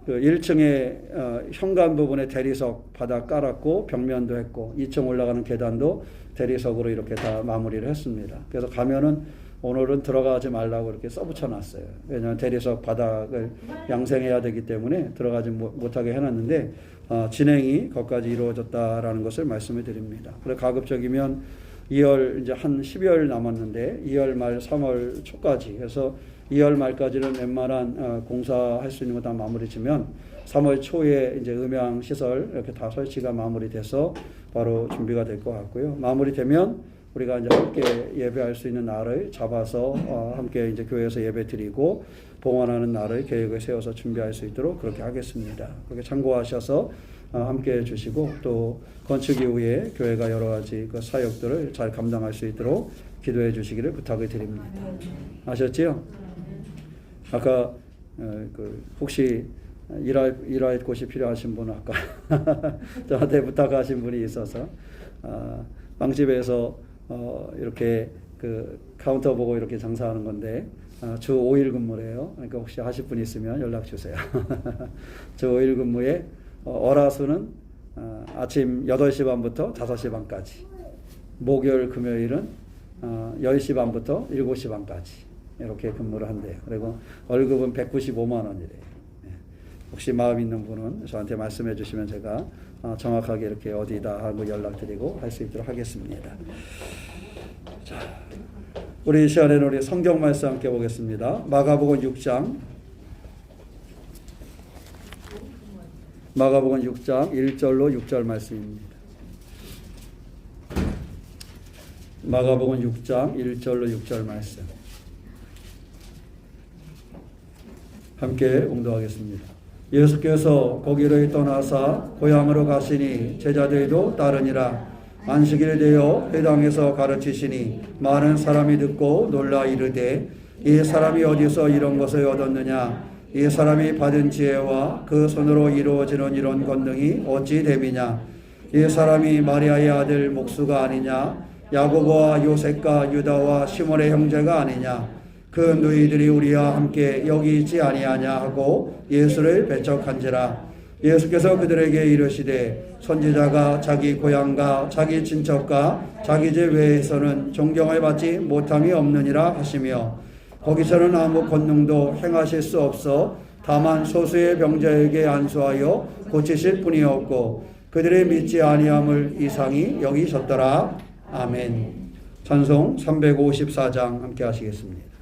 [SPEAKER 2] 그 1층에 현관 부분에 대리석 바닥 깔았고 벽면도 했고 2층 올라가는 계단도 대리석으로 이렇게 다 마무리를 했습니다. 그래서 가면은 오늘은 들어가지 말라고 이렇게 써붙여 놨어요. 왜냐하면 대리석 바닥을 양생해야 되기 때문에 들어가지 못하게 해놨는데 진행이 거기까지 이루어졌다라는 것을 말씀을 드립니다. 그래서 가급적이면 2월 이제 한 12월 남았는데 2월 말 3월 초까지 해서 2월 말까지는 웬만한 공사할 수 있는 거 다 마무리 지면 3월 초에 이제 음향 시설 이렇게 다 설치가 마무리돼서 바로 준비가 될 것 같고요. 마무리되면 우리가 이제 함께 예배할 수 있는 날을 잡아서 함께 이제 교회에서 예배 드리고 봉헌하는 날을 계획을 세워서 준비할 수 있도록 그렇게 하겠습니다. 그렇게 참고하셔서 함께 해주시고, 또 건축 이후에 교회가 여러 가지 그 사역들을 잘 감당할 수 있도록 기도해 주시기를 부탁을 드립니다. 아셨지요? 아까 혹시 일할 곳이 필요하신 분은 아까 저한테 부탁하신 분이 있어서 빵집에서 이렇게 그 카운터 보고 이렇게 장사하는 건데 주 5일 근무래요. 그러니까 혹시 하실 분 있으면 연락 주세요. 주 5일 근무에 월화수는 아침 8시 반부터 5시 반까지, 목요일 금요일은 10시 반부터 7시 반까지 이렇게 근무를 한대요. 그리고 월급은 195만 원이래요. 혹시 마음 있는 분은 저한테 말씀해 주시면 제가 정확하게 이렇게 어디다 하고 연락드리고 할 수 있도록 하겠습니다. 자, 우리 이 시간에는 우리 성경 말씀 함께 보겠습니다. 마가복음 6장 1절로 6절 말씀입니다. 마가복음 6장 1절로 6절 말씀 함께 봉독하겠습니다. 예수께서 거기를 떠나사 고향으로 가시니 제자들도 따르니라. 안식일이 되어 회당에서 가르치시니 많은 사람이 듣고 놀라 이르되 이 사람이 어디서 이런 것을 얻었느냐? 이 사람이 받은 지혜와 그 손으로 이루어지는 이런 권능이 어찌 됨이냐? 이 사람이 마리아의 아들 목수가 아니냐? 야고보와 요셉과 유다와 시몬의 형제가 아니냐? 그 너희들이 우리와 함께 여기 있지 아니하냐 하고 예수를 배척한지라. 예수께서 그들에게 이르시되 선지자가 자기 고향과 자기 친척과 자기 집 외에서는 존경을 받지 못함이 없느니라 하시며 거기서는 아무 권능도 행하실 수 없어 다만 소수의 병자에게 안수하여 고치실 뿐이었고 그들의 믿지 아니함을 이상히 여기셨더라. 아멘. 찬송 354장 함께 하시겠습니다.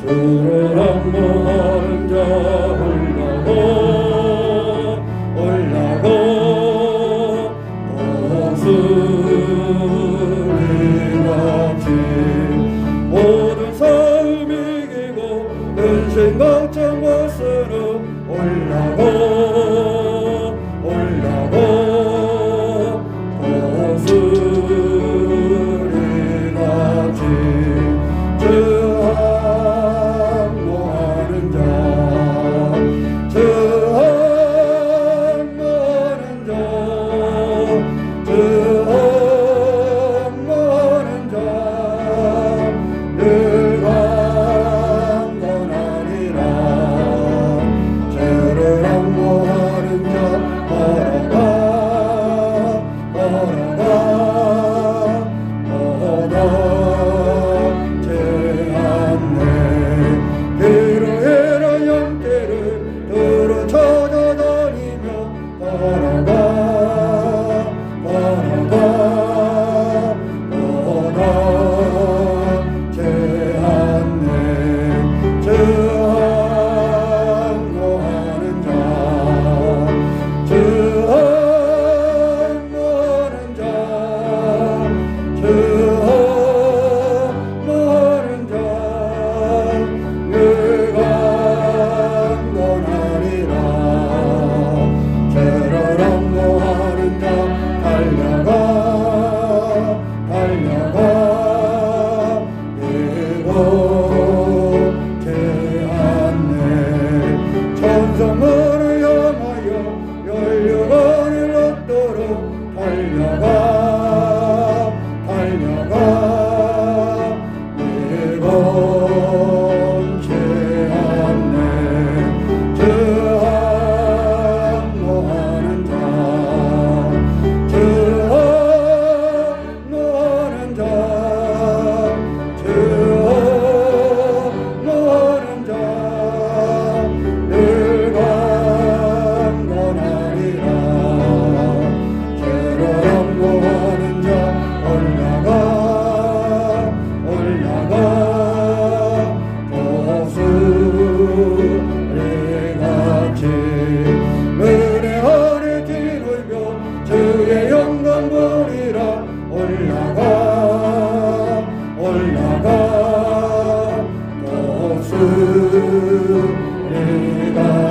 [SPEAKER 2] 주를 안무하는 자 올라고 목소리같이 모든 삶이 이기고 근심 걱정 벗으러 올라고 목소리같이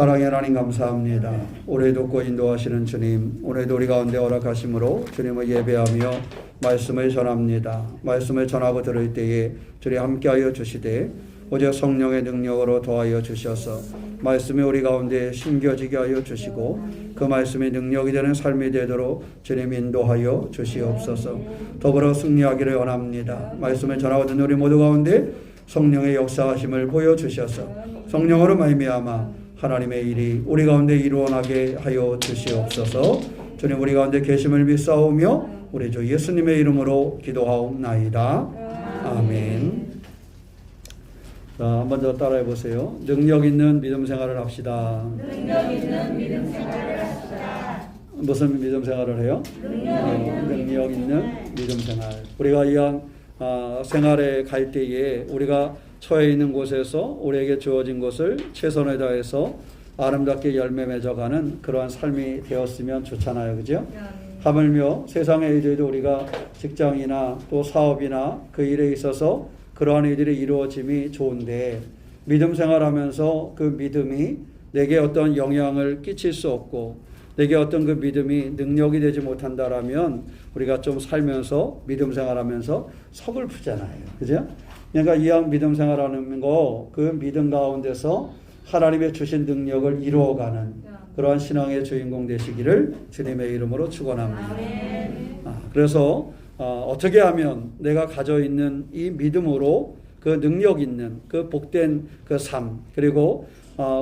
[SPEAKER 2] 사랑의 하나님 감사합니다. 오늘도 꼭 인도하시는 주님, 오늘도 우리 가운데 허락하심으로 주님을 예배하며 말씀을 전합니다. 말씀을 전하고 들을 때에 주님 함께하여 주시되 오직 성령의 능력으로 도하여 주셔서 말씀이 우리 가운데 심겨지게 하여 주시고 그 말씀이 능력이 되는 삶이 되도록 주님 인도하여 주시옵소서. 더불어 승리하기를 원합니다. 말씀을 전하고 듣는 우리 모두 가운데 성령의 역사하심을 보여주셔서 성령으로 말미암아 하나님의 일이 우리 가운데 이루어나게 하여 주시옵소서. 주님 우리 가운데 계심을 믿사오며 우리 주 예수님의 이름으로 기도하옵나이다. 아멘. 자, 한번 더 따라해 보세요. 능력 있는 믿음 생활을 합시다.
[SPEAKER 3] 능력 있는 믿음 생활을 합시다.
[SPEAKER 2] 무슨 믿음 생활을 해요? 능력 있는 믿음 생활. 우리가 이왕 생활에 갈 때에 우리가 처해 있는 곳에서 우리에게 주어진 것을 최선을 다해서 아름답게 열매 맺어가는 그러한 삶이 되었으면 좋잖아요. 그죠? 하물며 세상의 일들도 우리가 직장이나 또 사업이나 그 일에 있어서 그러한 일들이 이루어짐이 좋은데 믿음 생활하면서 그 믿음이 내게 어떤 영향을 끼칠 수 없고 내게 어떤 그 믿음이 능력이 되지 못한다라면 우리가 좀 살면서 믿음 생활하면서 서글프잖아요. 그죠? 그러니까 이왕 믿음 생활하는 거 그 믿음 가운데서 하나님의 주신 능력을 이루어가는 그러한 신앙의 주인공 되시기를 주님의 이름으로 축원합니다. 그래서 어떻게 하면 내가 가져 있는 이 믿음으로 그 능력 있는 그 복된 그 삶 그리고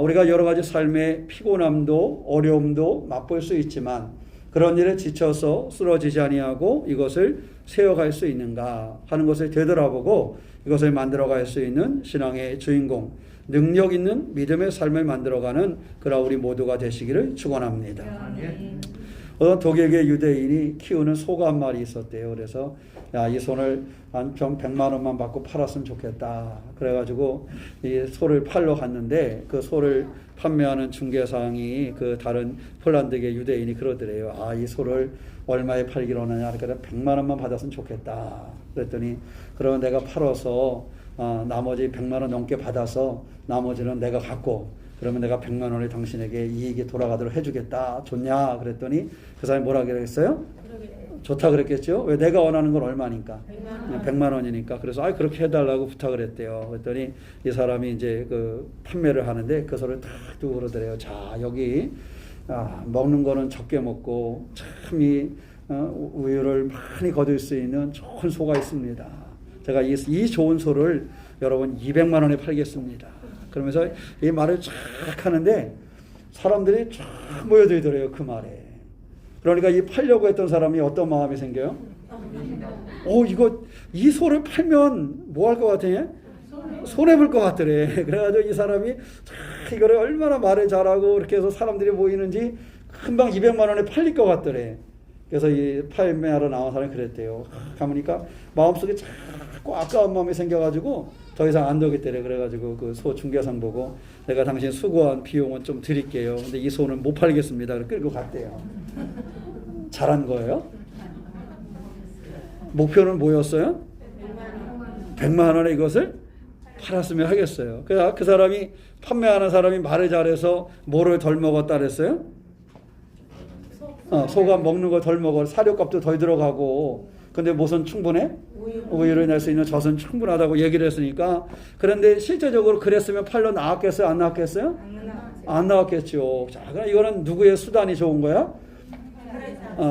[SPEAKER 2] 우리가 여러 가지 삶의 피곤함도 어려움도 맛볼 수 있지만 그런 일에 지쳐서 쓰러지지 아니하고 이것을 세워갈 수 있는가 하는 것을 되돌아보고 이것을 만들어갈 수 있는 신앙의 주인공 능력 있는 믿음의 삶을 만들어가는 그런 우리 모두가 되시기를 축원합니다. 어떤 독일계 유대인이 키우는 소가 한 마리 있었대요. 그래서 이 소를 한 100만 원만 받고 팔았으면 좋겠다. 그래가지고 이 소를 팔러 갔는데 그 소를 판매하는 중개상이 그 다른 폴란드계 유대인이 그러더래요. 이 소를 얼마에 팔기로 하느냐. 그러니까 100만 원만 받았으면 좋겠다. 그랬더니 그러면 내가 팔아서 나머지 100만 원 넘게 받아서 나머지는 내가 갖고 그러면 내가 100만 원을 당신에게 이익이 돌아가도록 해주겠다. 좋냐? 그랬더니 그 사람이 뭐라 그랬어요? 좋다 그랬겠죠? 왜 내가 원하는 건 얼마니까? 100만 원이니까. 그래서 그렇게 해달라고 부탁을 했대요. 그랬더니 이 사람이 이제 그 판매를 하는데 그 소를 탁 두고 그러더래요. 자, 여기 먹는 거는 적게 먹고 참 이 우유를 많이 거둘 수 있는 좋은 소가 있습니다. 제가 이 좋은 소를 여러분 200만 원에 팔겠습니다. 그러면서 이 말을 쫙 하는데 사람들이 쫙 모여들더래요. 그 말에. 그러니까 이 팔려고 했던 사람이 어떤 마음이 생겨요? 이 소를 팔면 뭐 할 것 같으냐? 손해볼 것 같더래. 그래가지고 이 사람이 이거를 얼마나 말을 잘하고 이렇게 해서 사람들이 모이는지 금방 200만 원에 팔릴 것 같더래. 그래서 이 판매하러 나온 사람이 그랬대요. 가보니까 마음속에 자꾸 아까운 마음이 생겨가지고 더 이상 안 되겠대래. 그래가지고 그 소 중개상 보고 내가 당신 수고한 비용은 좀 드릴게요. 근데 이 소는 못 팔겠습니다. 끌고 갔대요. 잘한 거예요? 목표는 뭐였어요? 100만 원에 이것을 팔았으면 하겠어요. 그래서 그 사람이 판매하는 사람이 말을 잘해서 뭐를 덜 먹었다 그랬어요? 소가 먹는 거 덜 먹어. 사료값도 덜 들어가고. 근데 무슨 충분해? 우유를 낼 수 있는 젖은 충분하다고 얘기를 했으니까. 그런데 실제적으로 그랬으면 팔러 나왔겠어요? 안 나왔겠어요? 안 나왔겠죠. 자, 그럼 이거는 누구의 수단이 좋은 거야?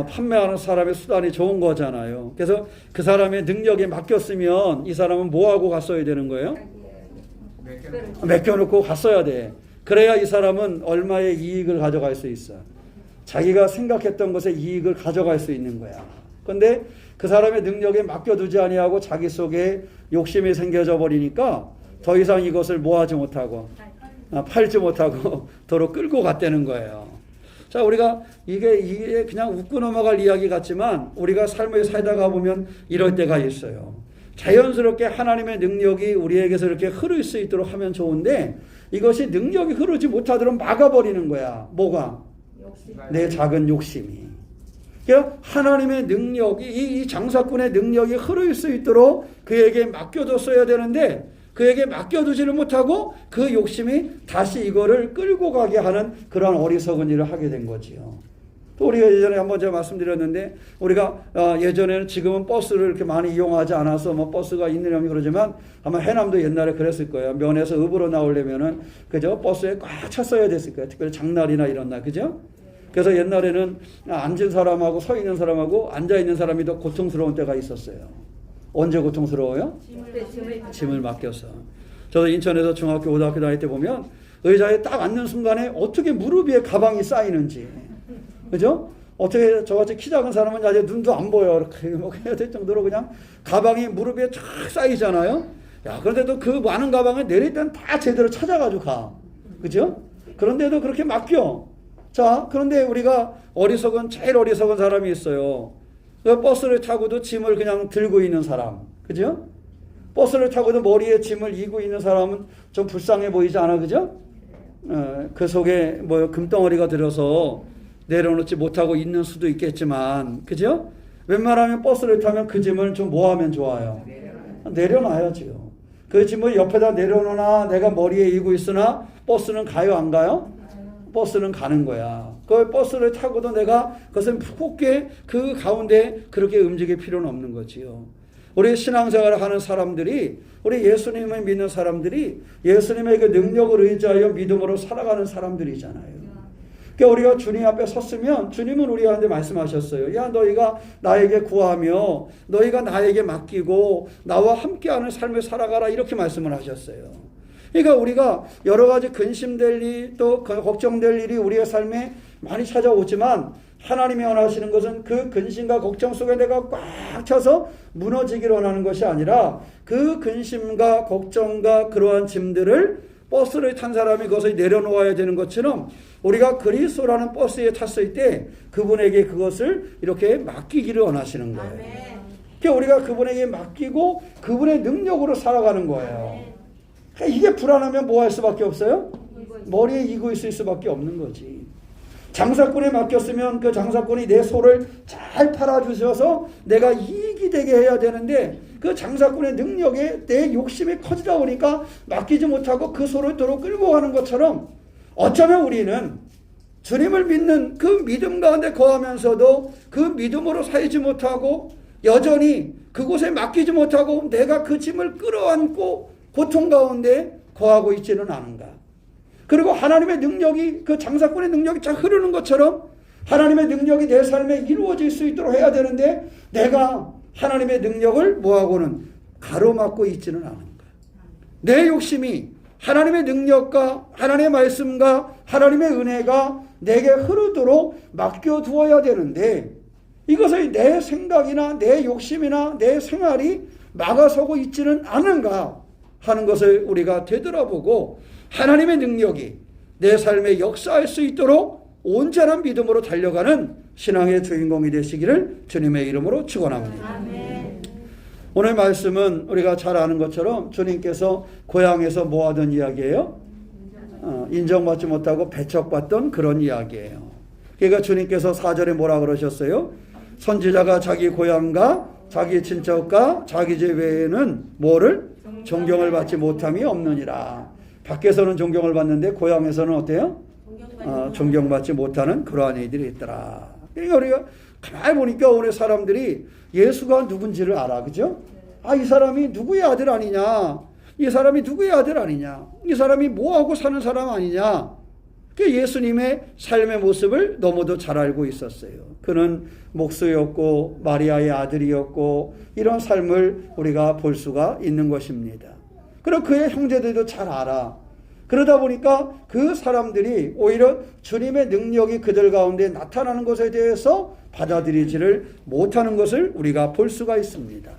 [SPEAKER 2] 판매하는 사람의 수단이 좋은 거잖아요. 그래서 그 사람의 능력에 맡겼으면 이 사람은 뭐 하고 갔어야 되는 거예요? 맡겨놓고 갔어야 돼. 그래야 이 사람은 얼마의 이익을 가져갈 수 있어. 자기가 생각했던 것의 이익을 가져갈 수 있는 거야. 그런데 그 사람의 능력에 맡겨두지 아니하고 자기 속에 욕심이 생겨져 버리니까 더 이상 이것을 모아지 못하고 팔지 못하고 도로 끌고 갔다는 거예요. 자, 우리가 이게 그냥 웃고 넘어갈 이야기 같지만 우리가 삶을 살다가 보면 이럴 때가 있어요. 자연스럽게 하나님의 능력이 우리에게서 이렇게 흐를 수 있도록 하면 좋은데 이것이 능력이 흐르지 못하도록 막아버리는 거야. 뭐가? 내 작은 욕심이. 그러니까 하나님의 능력이 이 장사꾼의 능력이 흐를 수 있도록 그에게 맡겨뒀어야 되는데 그에게 맡겨두지를 못하고 그 욕심이 다시 이거를 끌고 가게 하는 그런 어리석은 일을 하게 된 거지요. 또 우리가 예전에 한번 제가 말씀드렸는데 우리가 예전에는 지금은 버스를 이렇게 많이 이용하지 않아서 뭐 버스가 있느냐면 그러지만 아마 해남도 옛날에 그랬을 거예요. 면에서 읍으로 나오려면은 그죠? 버스에 꽉 찼어야 됐을 거예요. 특별히 장날이나 이런 날, 그죠? 그래서 옛날에는 앉은 사람하고 서 있는 사람하고 앉아 있는 사람이 더 고통스러운 때가 있었어요. 언제 고통스러워요? 짐을 맡겨서. 저도 인천에서 중학교, 고등학교 다닐 때 보면 의자에 딱 앉는 순간에 어떻게 무릎 위에 가방이 쌓이는지, 그죠? 어떻게 저같이 키 작은 사람은 아직 눈도 안 보여. 이렇게 뭐 해야 될 정도로 그냥 가방이 무릎 위에 쫙 쌓이잖아요. 야, 그런데도 그 많은 가방을 내릴 땐 다 제대로 찾아가지고 가. 그죠? 그런데도 그렇게 맡겨. 자, 그런데 우리가 제일 어리석은 사람이 있어요. 그 버스를 타고도 짐을 그냥 들고 있는 사람. 그죠? 버스를 타고도 머리에 짐을 이고 있는 사람은 좀 불쌍해 보이지 않아, 그죠? 그 속에 뭐 금덩어리가 들어서 내려놓지 못하고 있는 수도 있겠지만, 그죠? 웬만하면 버스를 타면 그 짐을 좀 뭐 하면 좋아요? 내려놔야죠. 그 짐을 옆에다 내려놓으나 내가 머리에 이고 있으나 버스는 가요, 안 가요? 버스는 가는 거야. 그 버스를 타고도 내가 그것을 무겁게 그 가운데 그렇게 움직일 필요는 없는 거지요. 우리 신앙생활을 하는 사람들이, 우리 예수님을 믿는 사람들이 예수님의 그 능력을 의지하여 믿음으로 살아가는 사람들이잖아요. 그러니까 우리가 주님 앞에 섰으면 주님은 우리한테 말씀하셨어요. 야, 너희가 나에게 구하며 너희가 나에게 맡기고 나와 함께하는 삶을 살아가라, 이렇게 말씀을 하셨어요. 그러니까 우리가 여러 가지 근심될 일, 또 걱정될 일이 우리의 삶에 많이 찾아오지만 하나님이 원하시는 것은 그 근심과 걱정 속에 내가 꽉 차서 무너지기를 원하는 것이 아니라 그 근심과 걱정과 그러한 짐들을 버스를 탄 사람이 그것을 내려놓아야 되는 것처럼 우리가 그리스도라는 버스에 탔을 때 그분에게 그것을 이렇게 맡기기를 원하시는 거예요. 그러니까 우리가 그분에게 맡기고 그분의 능력으로 살아가는 거예요. 그러니까 이게 불안하면 뭐 할 수밖에 없어요? 머리에 이고 있을 수밖에 없는 거지. 장사꾼에 맡겼으면 그 장사꾼이 내 소를 잘 팔아주셔서 내가 이익이 되게 해야 되는데 그 장사꾼의 능력에 내 욕심이 커지다 보니까 맡기지 못하고 그 소를 도로 끌고 가는 것처럼 어쩌면 우리는 주님을 믿는 그 믿음 가운데 거하면서도 그 믿음으로 살지 못하고 여전히 그곳에 맡기지 못하고 내가 그 짐을 끌어안고 고통 가운데 거하고 있지는 않은가. 그리고 하나님의 능력이, 그 장사꾼의 능력이 잘 흐르는 것처럼 하나님의 능력이 내 삶에 이루어질 수 있도록 해야 되는데 내가 하나님의 능력을 뭐하고는 가로막고 있지는 않은가. 내 욕심이 하나님의 능력과 하나님의 말씀과 하나님의 은혜가 내게 흐르도록 맡겨두어야 되는데 이것을 내 생각이나 내 욕심이나 내 생활이 막아서고 있지는 않은가 하는 것을 우리가 되돌아보고 하나님의 능력이 내 삶에 역사할 수 있도록 온전한 믿음으로 달려가는 신앙의 주인공이 되시기를 주님의 이름으로 축원합니다.
[SPEAKER 3] 아멘.
[SPEAKER 2] 오늘 말씀은 우리가 잘 아는 것처럼 주님께서 고향에서 뭐 하던 이야기예요? 인정받지 못하고 배척받던 그런 이야기예요. 그러니까 주님께서 4절에 뭐라 그러셨어요? 선지자가 자기 고향과 자기 친척과 자기 집 외에는 뭐를? 존경을 받지 못함이 없느니라. 밖에서는 존경을 받는데 고향에서는 어때요? 존경받지 못하는 그러한 이들이 있더라. 그러니까 우리가 가만히 보니까 오늘 사람들이 예수가 누군지를 알아. 그죠? 아, 이 사람이 누구의 아들 아니냐? 이 사람이 누구의 아들 아니냐? 이 사람이 뭐하고 사는 사람 아니냐? 그 예수님의 삶의 모습을 너무도 잘 알고 있었어요. 그는 목수였고 마리아의 아들이었고 이런 삶을 우리가 볼 수가 있는 것입니다. 그리고 그의 형제들도 잘 알아. 그러다 보니까 그 사람들이 오히려 주님의 능력이 그들 가운데 나타나는 것에 대해서 받아들이지를 못하는 것을 우리가 볼 수가 있습니다.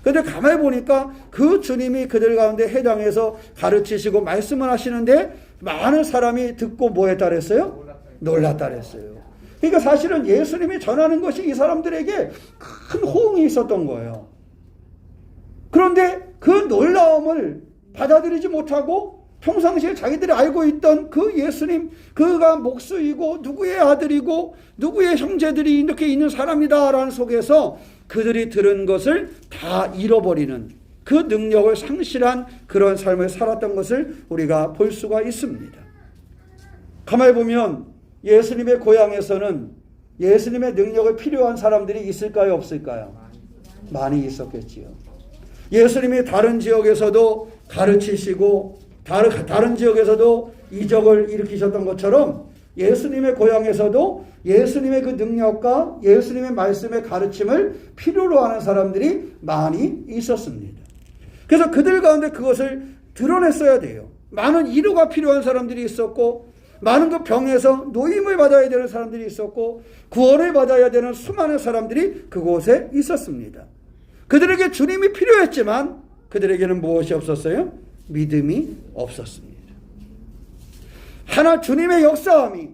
[SPEAKER 2] 그런데 가만히 보니까 그 주님이 그들 가운데 해당해서 가르치시고 말씀을 하시는데 많은 사람이 듣고 뭐에 따랐어요? 놀랐다 그랬어요. 그러니까 사실은 예수님이 전하는 것이 이 사람들에게 큰 호응이 있었던 거예요. 그런데 그 놀라움을 받아들이지 못하고 평상시에 자기들이 알고 있던 그 예수님, 그가 목수이고 누구의 아들이고 누구의 형제들이 이렇게 있는 사람이다라는 속에서 그들이 들은 것을 다 잃어버리는 그 능력을 상실한 그런 삶을 살았던 것을 우리가 볼 수가 있습니다. 가만히 보면 예수님의 고향에서는 예수님의 능력이 필요한 사람들이 있을까요, 없을까요? 많이 있었겠지요. 예수님이 다른 지역에서도 가르치시고 다른 지역에서도 이적을 일으키셨던 것처럼 예수님의 고향에서도 예수님의 그 능력과 예수님의 말씀의 가르침을 필요로 하는 사람들이 많이 있었습니다. 그래서 그들 가운데 그것을 드러냈어야 돼요. 많은 위로가 필요한 사람들이 있었고, 많은 그 병에서 노임을 받아야 되는 사람들이 있었고, 구원을 받아야 되는 수많은 사람들이 그곳에 있었습니다. 그들에게 주님이 필요했지만 그들에게는 무엇이 없었어요? 믿음이 없었습니다. 하나 주님의 역사함이,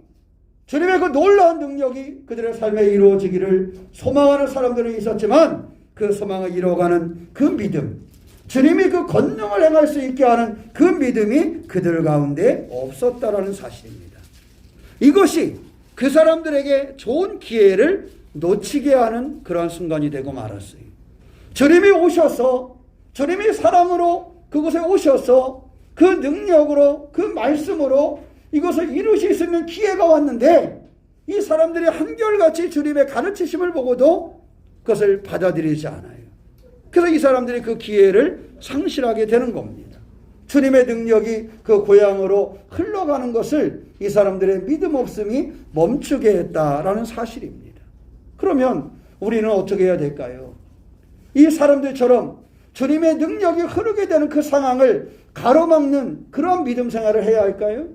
[SPEAKER 2] 주님의 그 놀라운 능력이 그들의 삶에 이루어지기를 소망하는 사람들은 있었지만 그 소망을 이루어가는 그 믿음, 주님이 그 권능을 행할 수 있게 하는 그 믿음이 그들 가운데 없었다라는 사실입니다. 이것이 그 사람들에게 좋은 기회를 놓치게 하는 그러한 순간이 되고 말았어요. 주님이 오셔서, 주님이 사랑으로 그곳에 오셔서 그 능력으로, 그 말씀으로 이것을 이루실 수 있는 기회가 왔는데 이 사람들이 한결같이 주님의 가르치심을 보고도 그것을 받아들이지 않아요. 그래서 이 사람들이 그 기회를 상실하게 되는 겁니다. 주님의 능력이 그 고향으로 흘러가는 것을 이 사람들의 믿음 없음이 멈추게 했다라는 사실입니다. 그러면 우리는 어떻게 해야 될까요? 이 사람들처럼 주님의 능력이 흐르게 되는 그 상황을 가로막는 그런 믿음 생활을 해야 할까요?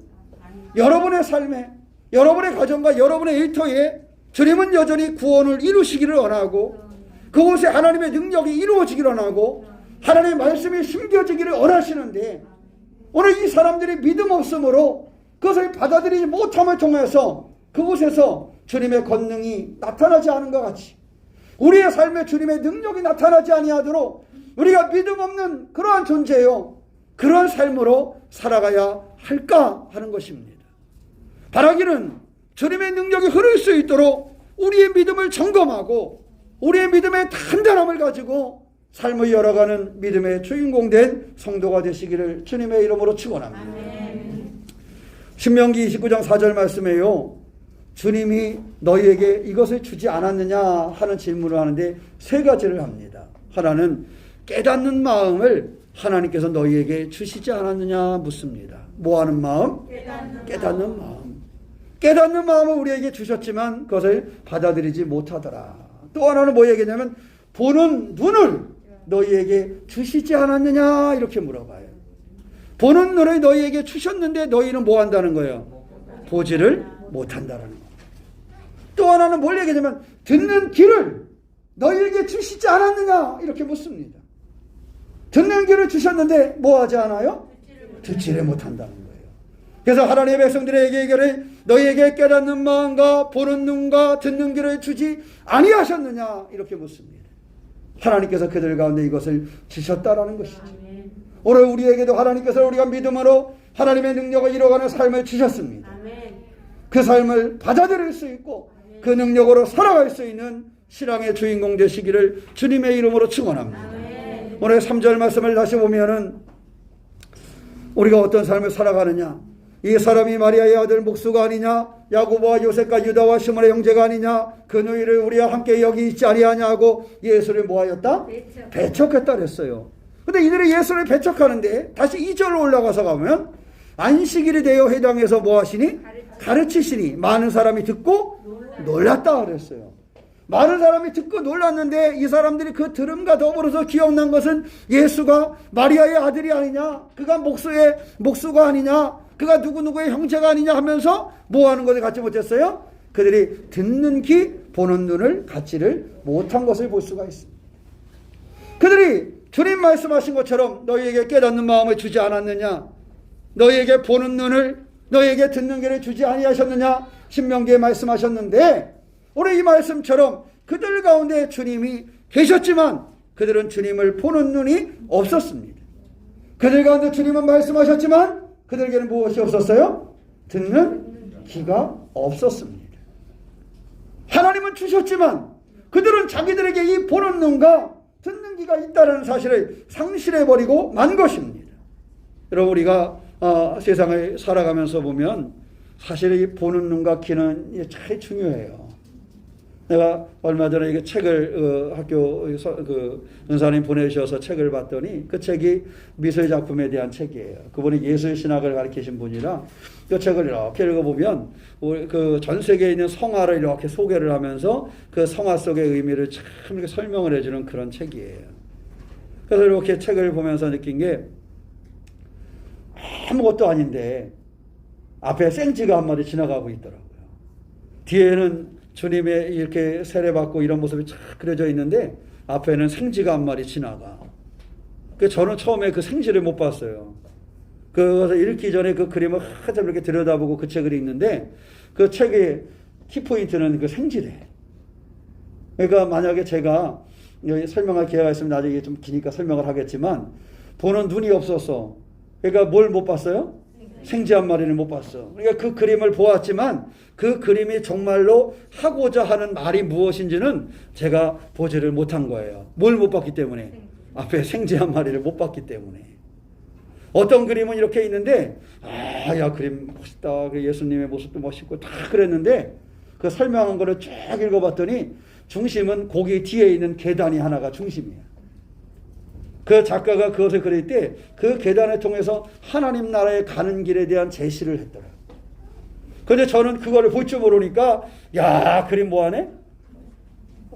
[SPEAKER 2] 여러분의 삶에, 여러분의 가정과 여러분의 일터에 주님은 여전히 구원을 이루시기를 원하고, 그곳에 하나님의 능력이 이루어지기를 원하고, 하나님의 말씀이 심겨지기를 원하시는데, 오늘 이 사람들이 믿음 없음으로 그것을 받아들이지 못함을 통해서 그곳에서 주님의 권능이 나타나지 않은 것 같이, 우리의 삶에 주님의 능력이 나타나지 아니하도록 우리가 믿음 없는 그러한 존재요, 그러한 삶으로 살아가야 할까 하는 것입니다. 바라기는 주님의 능력이 흐를 수 있도록 우리의 믿음을 점검하고 우리의 믿음의 단단함을 가지고 삶을 열어가는 믿음의 주인공 된 성도가 되시기를 주님의 이름으로 축원합니다. 신명기 29장 4절 말씀에요, 주님이 너희에게 이것을 주지 않았느냐 하는 질문을 하는데 세 가지를 합니다. 하나는 깨닫는 마음을 하나님께서 너희에게 주시지 않았느냐 묻습니다. 뭐 하는 마음? 깨닫는 마음. 깨닫는 마음을 우리에게 주셨지만 그것을 받아들이지 못하더라. 또 하나는 뭐 얘기냐면 보는 눈을 너희에게 주시지 않았느냐 이렇게 물어봐요. 보는 눈을 너희에게 주셨는데 너희는 뭐 한다는 거예요? 보지를 못한다는 거예요. 또 하나는 뭘 얘기하냐면 듣는 귀를 너희에게 주시지 않았느냐 이렇게 묻습니다. 듣는 귀를 주셨는데 뭐 하지 않아요? 듣지를 못한다는 거예요. 그래서 하나님의 백성들에게 너희에게 깨닫는 마음과 보는 눈과 듣는 귀를 주지 아니하셨느냐 이렇게 묻습니다. 하나님께서 그들 가운데 이것을 주셨다라는 것이죠. 오늘 우리에게도 하나님께서 우리가 믿음으로 하나님의 능력을 이뤄가는 삶을 주셨습니다. 그 삶을 받아들일 수 있고 그 능력으로 살아갈 수 있는 신앙의 주인공 되시기를 주님의 이름으로 축원합니다. 오늘 3절 말씀을 다시 보면은 우리가 어떤 삶을 살아가느냐, 이 사람이 마리아의 아들 목수가 아니냐, 야고보와 요셉과 유다와 시몬의 형제가 아니냐, 그 너희를 우리와 함께 여기 있지 아니하냐고 예수를 뭐하였다? 배척했다 그랬어요. 근데 이들이 예수를 배척하는데 다시 2절로 올라가서 가면 안식일이 되어 회당에서 뭐 하시니? 가르치시니 많은 사람이 듣고 놀랐다 그랬어요. 많은 사람이 듣고 놀랐는데 이 사람들이 그 들음과 더불어서 기억난 것은 예수가 마리아의 아들이 아니냐, 그가 목수가 아니냐, 그가 누구누구의 형제가 아니냐 하면서 뭐 하는 것을 갖지 못했어요? 그들이 듣는 귀, 보는 눈을 갖지를 못한 것을 볼 수가 있습니다. 그들이 주님 말씀하신 것처럼 너희에게 깨닫는 마음을 주지 않았느냐, 너희에게 보는 눈을, 너희에게 듣는 귀를 주지 아니하셨느냐 신명기에 말씀하셨는데, 오늘 이 말씀처럼 그들 가운데 주님이 계셨지만 그들은 주님을 보는 눈이 없었습니다. 그들 가운데 주님은 말씀하셨지만 그들에게는 무엇이 없었어요? 듣는 귀가 없었습니다. 하나님은 주셨지만 그들은 자기들에게 이 보는 눈과 듣는 귀가 있다는 사실을 상실해버리고 만 것입니다. 여러분, 우리가 세상을 살아가면서 보면 사실 이 보는 눈과 귀는 참 중요해요. 내가 얼마 전에 이게 책을 학교 은사님 보내주셔서 책을 봤더니 그 책이 미술 작품에 대한 책이에요. 그분이 예술 신학을 가르치신 분이라 그 책을 이렇게 읽어보면 그 전 세계에 있는 성화를 이렇게 소개를 하면서 그 성화 속의 의미를 참 이렇게 설명을 해주는 그런 책이에요. 그래서 이렇게 책을 보면서 느낀 게 아무것도 아닌데 앞에 생쥐가 한 마리 지나가고 있더라고요. 뒤에는 주님의 이렇게 세례받고 이런 모습이 쫙 그려져 있는데 앞에는 생쥐가 한 마리 지나가. 그 저는 처음에 그 생쥐를 못 봤어요. 그래서 읽기 전에 그 그림을 한참 이렇게 들여다보고 그 책을 읽는데 그 책의 키포인트는 그 생쥐래. 그러니까 만약에 제가 여기 설명할 기회가 있으면 나중에 좀 기니까 설명을 하겠지만 보는 눈이 없었어. 그러니까 뭘 못 봤어요? 생쥐 한 마리를 못 봤어. 그러니까 그 그림을 보았지만 그 그림이 정말로 하고자 하는 말이 무엇인지는 제가 보지를 못한 거예요. 뭘 못 봤기 때문에? 앞에 생쥐 한 마리를 못 봤기 때문에. 어떤 그림은 이렇게 있는데 야 그림 멋있다. 그 예수님의 모습도 멋있고 다 그랬는데 그 설명한 거를 쭉 읽어봤더니 중심은 거기 뒤에 있는 계단이 하나가 중심이에요. 그 작가가 그것을 그릴 때 그 계단을 통해서 하나님 나라에 가는 길에 대한 제시를 했더라고요. 그런데 저는 그거를 볼 줄 모르니까 야 그림 뭐하네?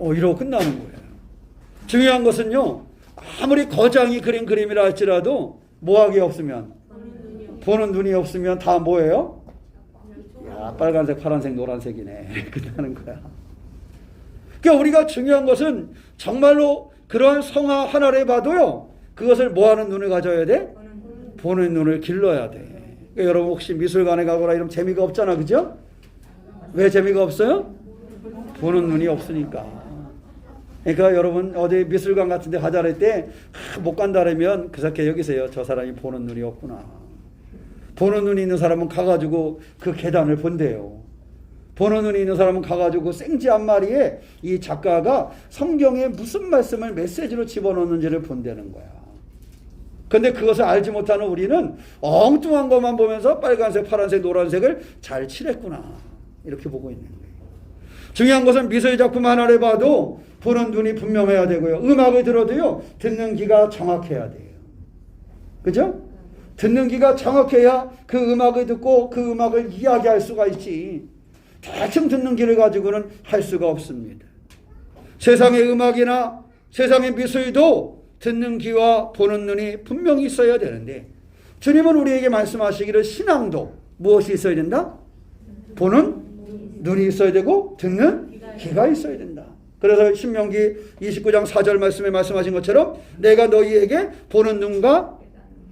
[SPEAKER 2] 이러고 끝나는 거예요. 중요한 것은요. 아무리 거장이 그린 그림이라 할지라도 뭐하기 없으면 보는 눈이 없으면 다 뭐예요? 야 빨간색 파란색 노란색이네. 끝나는 거야. 그러니까 우리가 중요한 것은 정말로 그런 성화 하나를 봐도요. 그것을 뭐하는 눈을 가져야 돼? 보는 눈을 길러야 돼. 그러니까 여러분 혹시 미술관에 가거나 이러면 재미가 없잖아. 그죠? 왜 재미가 없어요? 보는 눈이 없으니까. 그러니까 여러분 어디 미술관 같은 데 가자 할 때 못 간다 그러면 그렇게 여기세요. 저 사람이 보는 눈이 없구나. 보는 눈이 있는 사람은 가가지고 그 계단을 본대요. 보는 눈이 있는 사람은 가가지고 생쥐 한 마리에 이 작가가 성경에 무슨 말씀을 메시지로 집어넣는지를 본다는 거야. 근데 그것을 알지 못하는 우리는 엉뚱한 것만 보면서 빨간색, 파란색, 노란색을 잘 칠했구나. 이렇게 보고 있는 거예요. 중요한 것은 미술 작품 하나를 봐도 보는 눈이 분명해야 되고요. 음악을 들어도요. 듣는 귀가 정확해야 돼요. 그죠? 듣는 귀가 정확해야 그 음악을 듣고 그 음악을 이야기할 수가 있지. 대충 듣는 귀를 가지고는 할 수가 없습니다. 세상의 음악이나 세상의 미술도 듣는 귀와 보는 눈이 분명히 있어야 되는데 주님은 우리에게 말씀하시기를 신앙도 무엇이 있어야 된다? 보는 눈이 있어야 되고 듣는 귀가 있어야 된다. 그래서 신명기 29장 4절 말씀에 말씀하신 것처럼 내가 너희에게 보는 눈과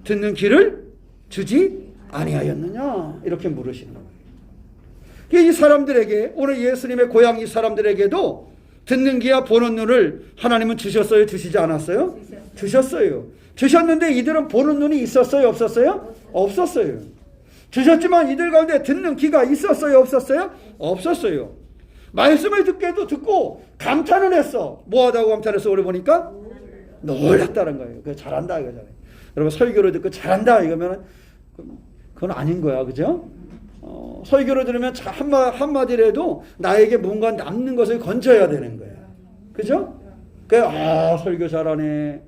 [SPEAKER 2] 듣는 귀를 주지 아니하였느냐 이렇게 물으시는 거예요. 이 사람들에게 오늘 예수님의 고향 이 사람들에게도 듣는 귀와 보는 눈을 하나님은 주셨어요? 주시지 않았어요? 주셨어요. 주셨는데 이들은 보는 눈이 있었어요? 없었어요? 없었어요. 주셨지만 이들 가운데 듣는 귀가 있었어요? 없었어요? 없었어요. 말씀을 듣게도 듣고 감탄을 했어. 뭐하다고 감탄했어? 오래 보니까 놀랐다는 거예요. 그거 잘한다 이거잖아요. 여러분 설교를 듣고 잘한다 이거면 그건 아닌 거야. 그죠? 설교를 들으면 한마디라도 나에게 뭔가 남는 것을 건져야 되는 거야. 그죠? 설교 잘하네.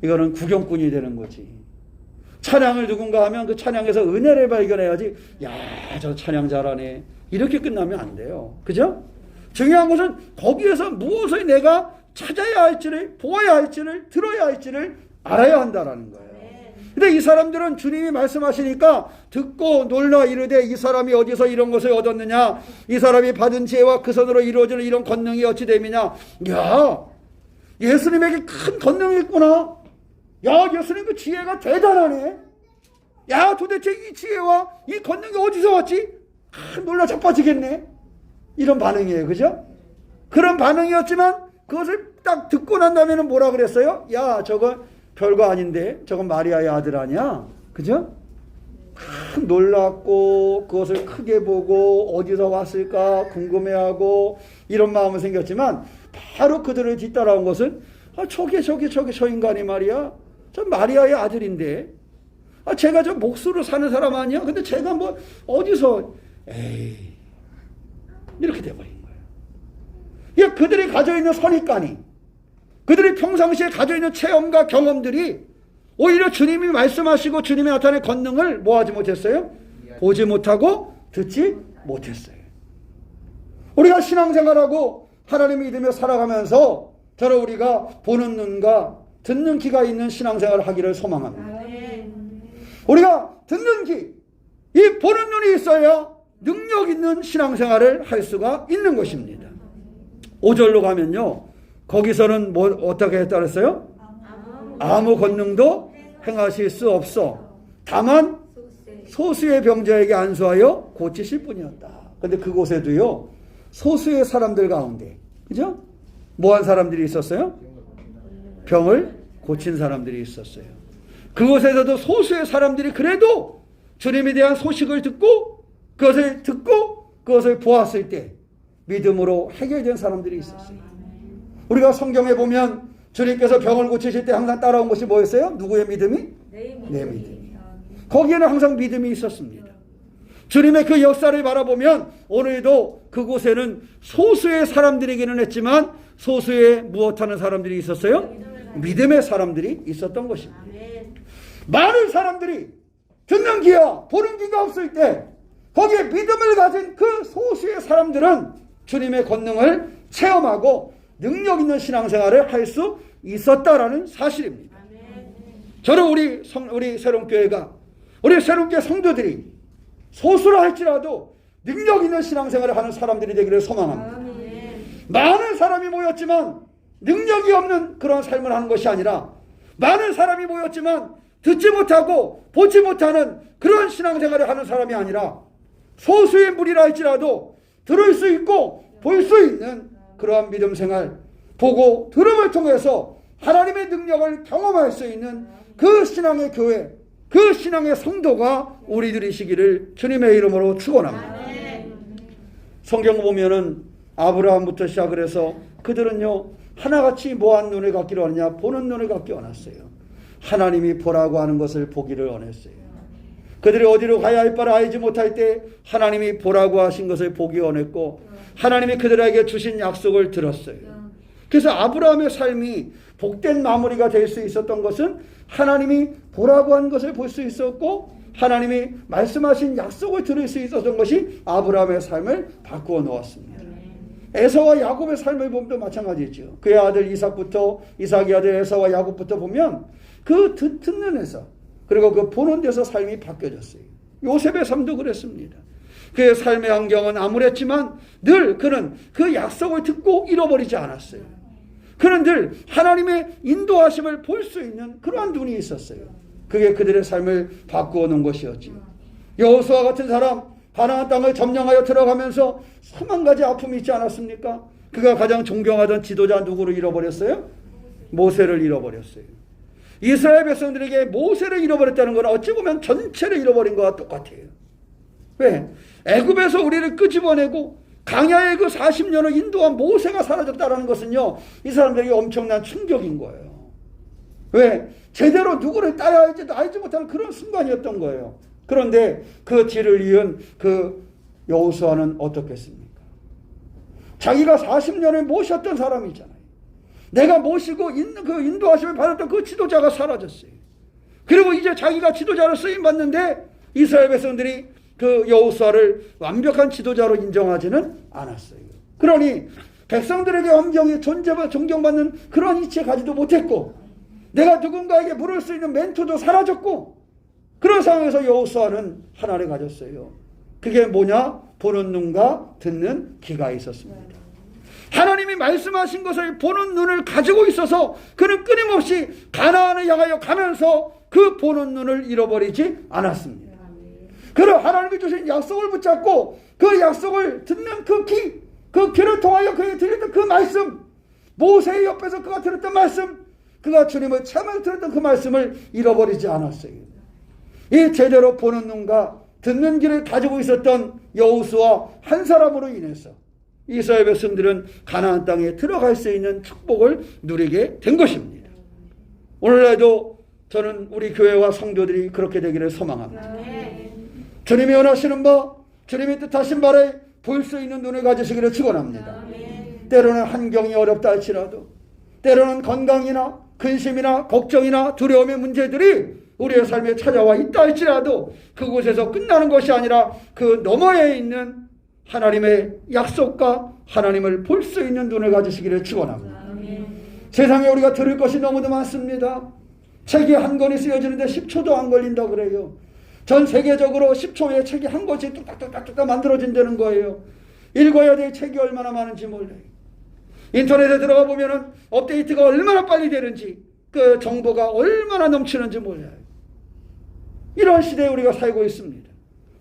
[SPEAKER 2] 이거는 구경꾼이 되는 거지. 찬양을 누군가 하면 그 찬양에서 은혜를 발견해야지. 야, 저 찬양 잘하네. 이렇게 끝나면 안 돼요. 그죠? 중요한 것은 거기에서 무엇을 내가 찾아야 할지를, 보아야 할지를, 들어야 할지를 알아야 한다라는 거예요. 근데 이 사람들은 주님이 말씀하시니까 듣고 놀라 이르되 이 사람이 어디서 이런 것을 얻었느냐? 이 사람이 받은 지혜와 그 손으로 이루어지는 이런 권능이 어찌 됨이냐? 야, 예수님에게 큰 권능이 있구나. 야, 예수님 그 지혜가 대단하네. 야, 도대체 이 지혜와 이 권능이 어디서 왔지? 놀라 자빠지겠네. 이런 반응이에요. 그죠? 그런 반응이었지만 그것을 딱 듣고 난 다음에는 뭐라 그랬어요? 야, 저거 별거 아닌데 저건 마리아의 아들 아니야? 그죠? 놀랐고 그것을 크게 보고 어디서 왔을까 궁금해하고 이런 마음은 생겼지만 바로 그들을 뒤따라온 것은 저게 저 인간이 말이야. 저 마리아의 아들인데 제가 저 목수로 사는 사람 아니야? 근데 제가 뭐 어디서 에이 이렇게 돼버린 거예요.
[SPEAKER 1] 이게 그들이 가지고 있는 선입관이, 그들이 평상시에 가지고 있는 체험과 경험들이 오히려 주님이 말씀하시고 주님의 나타낸 권능을 뭐하지 못했어요? 보지 못하고 듣지 못했어요. 우리가 신앙생활하고 하나님 믿으며 살아가면서 저는 우리가 보는 눈과 듣는 귀가 있는 신앙생활을 하기를 소망합니다. 우리가 듣는 귀, 이 보는 눈이 있어야 능력 있는 신앙생활을 할 수가 있는 것입니다. 5절로 가면요, 거기서는 뭐 어떻게 했다 그랬어요? 아무 권능도 행하실 수 없어. 다만 소수의 병자에게 안수하여 고치실 뿐이었다. 근데 그곳에도요, 소수의 사람들 가운데, 그죠? 뭐한 사람들이 있었어요? 병을 고친 사람들이 있었어요. 그곳에서도 소수의 사람들이 그래도 주님에 대한 소식을 듣고 그것을 보았을 때 믿음으로 해결된 사람들이 있었어요. 우리가 성경에 보면 주님께서 병을 고치실 때 항상 따라온 것이 뭐였어요? 누구의 믿음이? 내 믿음이. 거기에는 항상 믿음이 있었습니다. 주님의 그 역사를 바라보면 오늘도 그곳에는 소수의 사람들이기는 했지만 소수의 무엇하는 사람들이 있었어요? 믿음의 사람들이 있었던 것입니다. 많은 사람들이 듣는 귀와 보는 귀가 없을 때 거기에 믿음을 가진 그 소수의 사람들은 주님의 권능을 체험하고 능력 있는 신앙생활을 할 수 있었다라는 사실입니다. 저는 우리 새롬교회가, 우리 새롬교회 성도들이 소수라 할지라도 능력 있는 신앙생활을 하는 사람들이 되기를 소망합니다. 많은 사람이 모였지만 능력이 없는 그런 삶을 하는 것이 아니라 많은 사람이 모였지만 듣지 못하고 보지 못하는 그런 신앙생활을 하는 사람이 아니라 소수의 무리라 할지라도 들을 수 있고 볼 수 있는 그러한 믿음 생활, 보고 들음을 통해서 하나님의 능력을 경험할 수 있는 그 신앙의 교회, 그 신앙의 성도가 우리들이시기를 주님의 이름으로 축원합니다. 성경 보면은 아브라함부터 시작을 해서 그들은요, 하나같이 뭐한 눈을 갖기를 원하냐? 보는 눈을 갖기 원했어요. 하나님이 보라고 하는 것을 보기를 원했어요. 그들이 어디로 가야 할 바를 알지 못할 때 하나님이 보라고 하신 것을 보기 원했고 하나님이 그들에게 주신 약속을 들었어요. 그래서 아브라함의 삶이 복된 마무리가 될 수 있었던 것은 하나님이 보라고 한 것을 볼 수 있었고 하나님이 말씀하신 약속을 들을 수 있었던 것이 아브라함의 삶을 바꾸어 놓았습니다. 에서와 야곱의 삶을 보면 마찬가지죠. 그의 아들 이삭의 아들 에서와 야곱부터 보면 그 듣는 데서 그리고 그 보는 데서 삶이 바뀌어졌어요. 요셉의 삶도 그랬습니다. 그의 삶의 환경은 암울했지만 늘 그는 그 약속을 듣고 잃어버리지 않았어요. 그는 늘 하나님의 인도하심을 볼 수 있는 그러한 눈이 있었어요. 그게 그들의 삶을 바꾸어 놓은 것이었지요. 여호수아 같은 사람, 가나안 땅을 점령하여 들어가면서 수만 가지 아픔이 있지 않았습니까? 그가 가장 존경하던 지도자 누구를 잃어버렸어요? 모세를 잃어버렸어요. 이스라엘 백성들에게 모세를 잃어버렸다는 건 어찌 보면 전체를 잃어버린 것과 똑같아요. 왜? 애굽에서 우리를 끄집어내고 강야의 그 40년을 인도한 모세가 사라졌다는 것은요, 이 사람들에게 엄청난 충격인 거예요. 왜? 제대로 누구를 따야 할지도 알지 못하는 그런 순간이었던 거예요. 그런데 그 뒤를 이은 그 여호수아는 어떻겠습니까? 자기가 40년을 모셨던 사람이잖아요. 내가 모시고 그 인도하심을 받았던 그 지도자가 사라졌어요. 그리고 이제 자기가 지도자로 쓰임받는데 이스라엘 백성들이 그 여호수아를 완벽한 지도자로 인정하지는 않았어요. 그러니 백성들에게 엄경히 존경받는 그런 이치에 가지도 못했고 내가 누군가에게 물을 수 있는 멘토도 사라졌고 그런 상황에서 여호수아는 하나를 가졌어요. 그게 뭐냐? 보는 눈과 듣는 귀가 있었습니다. 하나님이 말씀하신 것을 보는 눈을 가지고 있어서 그는 끊임없이 가나안을 향하여 가면서 그 보는 눈을 잃어버리지 않았습니다. 그는 하나님이 주신 약속을 붙잡고 그 약속을 듣는 그 귀, 그 귀를 통하여 그에게 들렸던 그 말씀, 모세의 옆에서 그가 들었던 말씀, 그가 주님을 참으로 들었던 그 말씀을 잃어버리지 않았어요. 이 제대로 보는 눈과 듣는 귀를 가지고 있었던 여호수아 한 사람으로 인해서 이스라엘 백성들은 가나안 땅에 들어갈 수 있는 축복을 누리게 된 것입니다. 오늘날도 저는 우리 교회와 성도들이 그렇게 되기를 소망합니다. 주님이 원하시는 바, 주님이 뜻하신 바를 볼 수 있는 눈을 가지시기를 축원합니다.
[SPEAKER 2] 때로는 환경이 어렵다 할지라도, 때로는 건강이나 근심이나 걱정이나 두려움의 문제들이 우리의 삶에 찾아와 있다 할지라도 그곳에서 끝나는 것이 아니라 그 너머에 있는 하나님의 약속과 하나님을 볼 수 있는 눈을 가지시기를 축원합니다. 세상에 우리가 들을 것이 너무도 많습니다. 책이 한 권이 쓰여지는데 10초도 안 걸린다 그래요. 전 세계적으로 10초에 책이 한 권씩 뚝딱뚝딱 만들어진다는 거예요. 읽어야 될 책이 얼마나 많은지 몰라요. 인터넷에 들어가 보면은 업데이트가 얼마나 빨리 되는지, 그 정보가 얼마나 넘치는지 몰라요. 이런 시대에 우리가 살고 있습니다.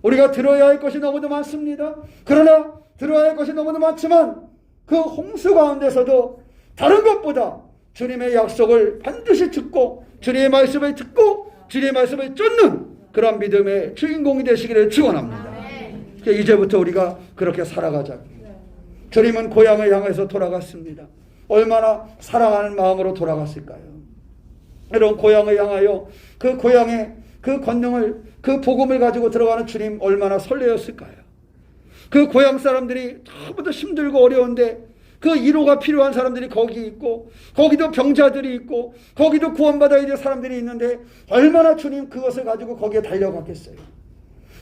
[SPEAKER 2] 우리가 들어야 할 것이 너무도 많습니다. 그러나 들어야 할 것이 너무도 많지만 그 홍수 가운데서도 다른 것보다 주님의 약속을 반드시 듣고 주님의 말씀을 듣고 주님의 말씀을 쫓는 그런 믿음의 주인공이 되시기를 축원합니다. 이제부터 우리가 그렇게 살아가자고요. 주님은 고향을 향해서 돌아갔습니다. 얼마나 사랑하는 마음으로 돌아갔을까요? 이런 고향을 향하여 그 고향의 그 권능을, 그 복음을 가지고 들어가는 주님 얼마나 설레었을까요? 그 고향 사람들이 너무도 힘들고 어려운데 그 위로가 필요한 사람들이 거기 있고, 거기도 병자들이 있고, 거기도 구원받아야 될 사람들이 있는데 얼마나 주님 그것을 가지고 거기에 달려갔겠어요.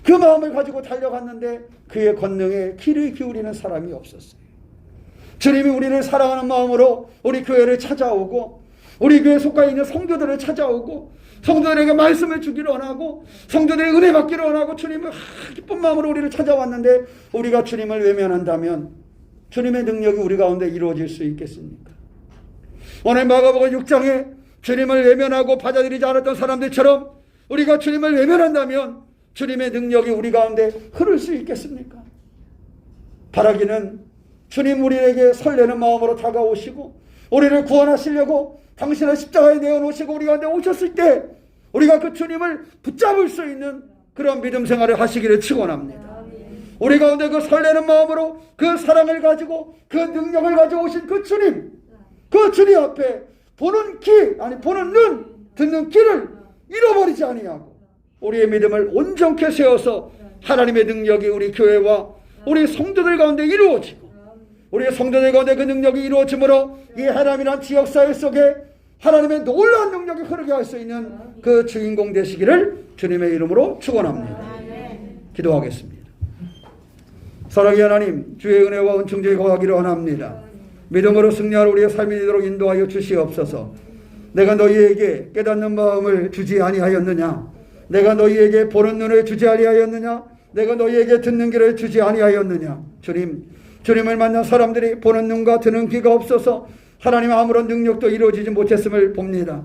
[SPEAKER 2] 그 마음을 가지고 달려갔는데 그의 권능에 귀를 기울이는 사람이 없었어요. 주님이 우리를 사랑하는 마음으로 우리 교회를 찾아오고, 우리 교회에 속하 있는 성도들을 찾아오고, 성도들에게 말씀을 주기를 원하고, 성도들의 은혜 받기를 원하고, 주님을 기쁜 마음으로 우리를 찾아왔는데 우리가 주님을 외면한다면 주님의 능력이 우리 가운데 이루어질 수 있겠습니까? 오늘 마가복음 6장에 주님을 외면하고 받아들이지 않았던 사람들처럼 우리가 주님을 외면한다면 주님의 능력이 우리 가운데 흐를 수 있겠습니까? 바라기는 주님 우리에게 설레는 마음으로 다가오시고 우리를 구원하시려고 당신의 십자가에 내어놓으시고 우리 가운데 오셨을 때 우리가 그 주님을 붙잡을 수 있는 그런 믿음 생활을 하시기를 축원합니다. 우리 가운데 그 설레는 마음으로 그 사랑을 가지고 그 능력을 가지고 오신 그 주님, 그 주님 앞에 보는 귀, 아니 보는 눈, 듣는 귀를 잃어버리지 아니하고 우리의 믿음을 온전케 세워서 하나님의 능력이 우리 교회와 우리 성도들 가운데 이루어지고 우리의 성도들 가운데 그 능력이 이루어짐으로 이 하나님이란 지역사회 속에 하나님의 놀라운 능력이 흐르게 할 수 있는 그 주인공 되시기를 주님의 이름으로 축원합니다. 기도하겠습니다. 사랑의 하나님, 주의 은혜와 은총적이 거하기를 원합니다. 믿음으로 승리할 우리의 삶이 되도록 인도하여 주시옵소서. 내가 너희에게 깨닫는 마음을 주지 아니하였느냐? 내가 너희에게 보는 눈을 주지 아니하였느냐? 내가 너희에게 듣는 귀를 주지 아니하였느냐? 주님을 만난 사람들이 보는 눈과 듣는 귀가 없어서 하나님 아무런 능력도 이루어지지 못했음을 봅니다.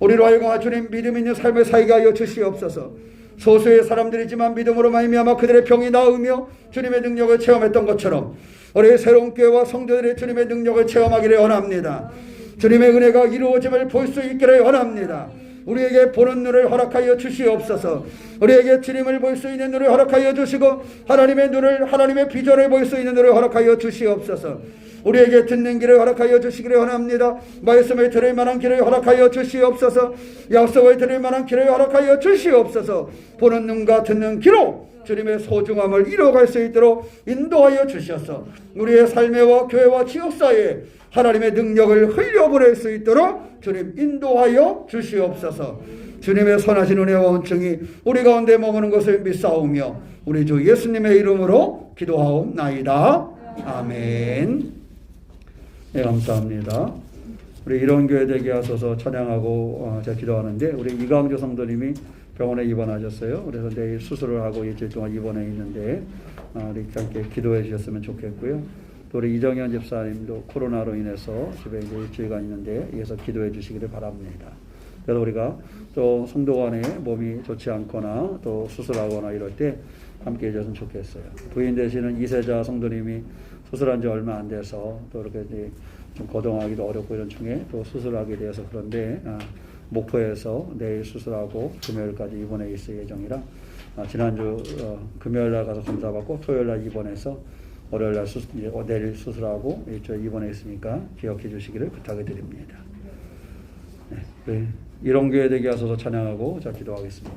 [SPEAKER 2] 우리로 하여금 주님 믿음 있는 삶을 살게 하여 주시옵소서. 소수의 사람들이지만 믿음으로 말미암아 그들의 병이 나으며 주님의 능력을 체험했던 것처럼 우리의 새로운 교회와 성도들의 주님의 능력을 체험하기를 원합니다. 주님의 은혜가 이루어짐을 볼 수 있기를 원합니다. 우리에게 보는 눈을 허락하여 주시옵소서. 우리에게 주님을 볼 수 있는 눈을 허락하여 주시고 하나님의 눈을, 하나님의 비전을 볼 수 있는 눈을 허락하여 주시옵소서. 우리에게 듣는 길을 허락하여 주시기를 원합니다. 말씀을 들을 만한 길을 허락하여 주시옵소서. 약속을 들을 만한 길을 허락하여 주시옵소서. 보는 눈과 듣는 귀로 주님의 소중함을 이뤄갈 수 있도록 인도하여 주셔서 우리의 삶에와 교회와 지역사회에 하나님의 능력을 흘려보낼 수 있도록 주님 인도하여 주시옵소서. 주님의 선하신 은혜와 은총이 우리 가운데 머무는 것을 믿사오며 우리 주 예수님의 이름으로 기도하옵나이다. 아멘. 네, 감사합니다. 우리 이런 교회 되게 하소서 찬양하고 제가 기도하는데 우리 이강조 성도님이 병원에 입원하셨어요. 그래서 내일 수술을 하고 일주일 동안 입원해 있는데 우리 함께 기도해 주셨으면 좋겠고요. 또 우리 이정현 집사님도 코로나로 인해서 집에 이제 일주일간 있는데 이에서 기도해 주시기를 바랍니다. 그래서 우리가 또 성도 간에 몸이 좋지 않거나 또 수술하거나 이럴 때 함께 해줬으면 좋겠어요. 부인 되시는 이세자 성도님이 수술한 지 얼마 안 돼서 또 이렇게 좀 거동하기도 어렵고 이런 중에 또 수술하게 돼서 그런데 목포에서 내일 수술하고 금요일까지 입원해 있을 예정이라 지난주 금요일날 가서 검사받고 토요일날 입원해서 월요일날 내일 수술하고 일주일 입원해 있으니까 기억해 주시기를 부탁을 드립니다. 네, 이런 교회 되게 하소서 찬양하고 자 기도하겠습니다.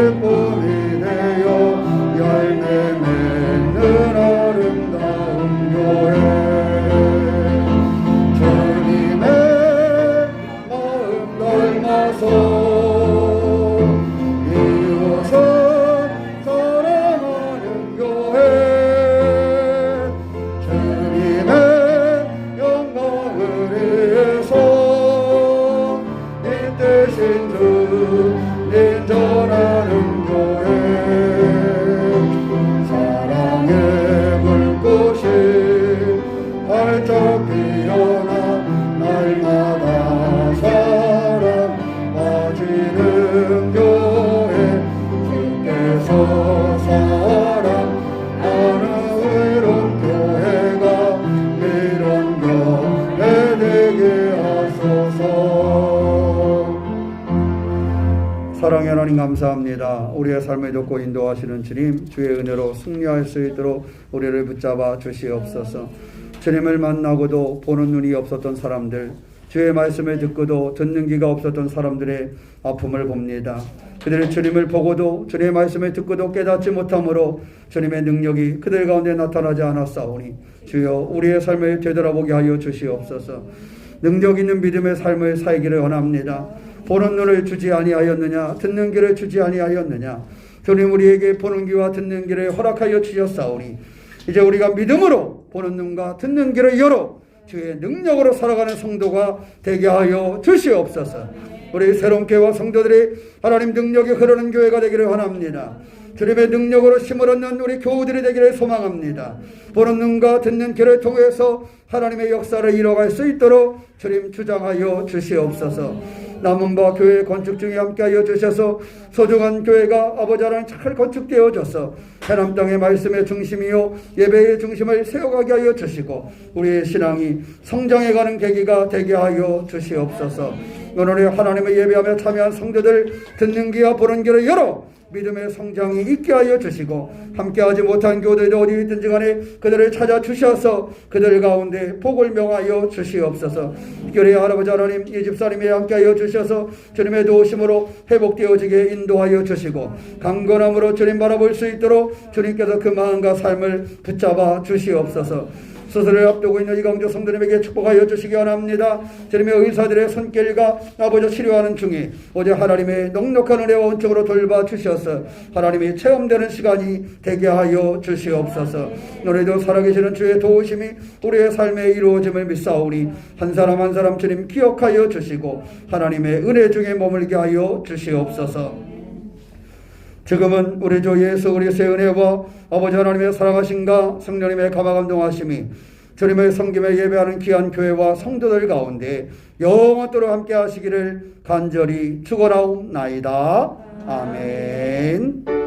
[SPEAKER 2] 기쁨이 되어 열매 맺는 아름다운 교회 주님의 마음 닮아서 사랑의 하나님 감사합니다. 우리의 삶을 돕고 인도하시는 주님, 주의 은혜로 승리할 수 있도록 우리를 붙잡아 주시옵소서. 주님을 만나고도 보는 눈이 없었던 사람들, 주의 말씀을 듣고도 듣는 귀가 없었던 사람들의 아픔을 봅니다. 그들은 주님을 보고도 주님의 말씀을 듣고도 깨닫지 못함으로 주님의 능력이 그들 가운데 나타나지 않았사오니 주여 우리의 삶을 되돌아보게 하여 주시옵소서. 능력 있는 믿음의 삶을 살기를 원합니다. 보는 눈을 주지 아니하였느냐, 듣는 귀를 주지 아니하였느냐. 주님 우리에게 보는 귀와 듣는 귀를 허락하여 주셨사오니 이제 우리가 믿음으로 보는 눈과 듣는 귀를 열어 주의 능력으로 살아가는 성도가 되게 하여 주시옵소서. 우리 새로운 교회와 성도들이 하나님 능력이 흐르는 교회가 되기를 원합니다. 주님의 능력으로 힘을 얻는 우리 교우들이 되기를 소망합니다. 보는 눈과 듣는 귀를 통해서 하나님의 역사를 이뤄갈 수 있도록 주님 주장하여 주시옵소서. 남은 바 교회 건축 중에 함께하여 주셔서 소중한 교회가 아버지 하나님 잘 건축되어져서 해남 땅의 말씀의 중심이요 예배의 중심을 세워가게 하여 주시고 우리의 신앙이 성장해가는 계기가 되게 하여 주시옵소서. 오늘의 하나님의 예배하며 참여한 성도들 듣는 귀와 보는 귀를 열어 믿음의 성장이 있게 하여 주시고 함께하지 못한 교우들도 어디 있든지 간에 그들을 찾아 주셔서 그들 가운데 복을 명하여 주시옵소서. 교회 할아버지 하나님 이 집사님이 함께하여 주셔서 주님의 도우심으로 회복되어지게 인도하여 주시고 강건함으로 주님 바라볼 수 있도록 주님께서 그 마음과 삶을 붙잡아 주시옵소서. 수술을 앞두고 있는 이강조 성도님에게 축복하여 주시기 원합니다. 주님의 의사들의 손길과 아버지 치료하는 중에 어제 하나님의 넉넉한 은혜와 은총으로 돌봐 주셔서 하나님이 체험되는 시간이 되게 하여 주시옵소서. 오늘도 살아계시는 주의 도우심이 우리의 삶에 이루어짐을 믿사오니 한 사람 한 사람 주님 기억하여 주시고 하나님의 은혜 중에 머물게 하여 주시옵소서. 지금은 우리 주 예수 그리스도의 은혜와 아버지 하나님의 사랑하심과 성령님의 감화감동하심이 주님의 섬김에 예배하는 귀한 교회와 성도들 가운데 영원토록 함께 하시기를 간절히 축원하옵나이다. 아멘.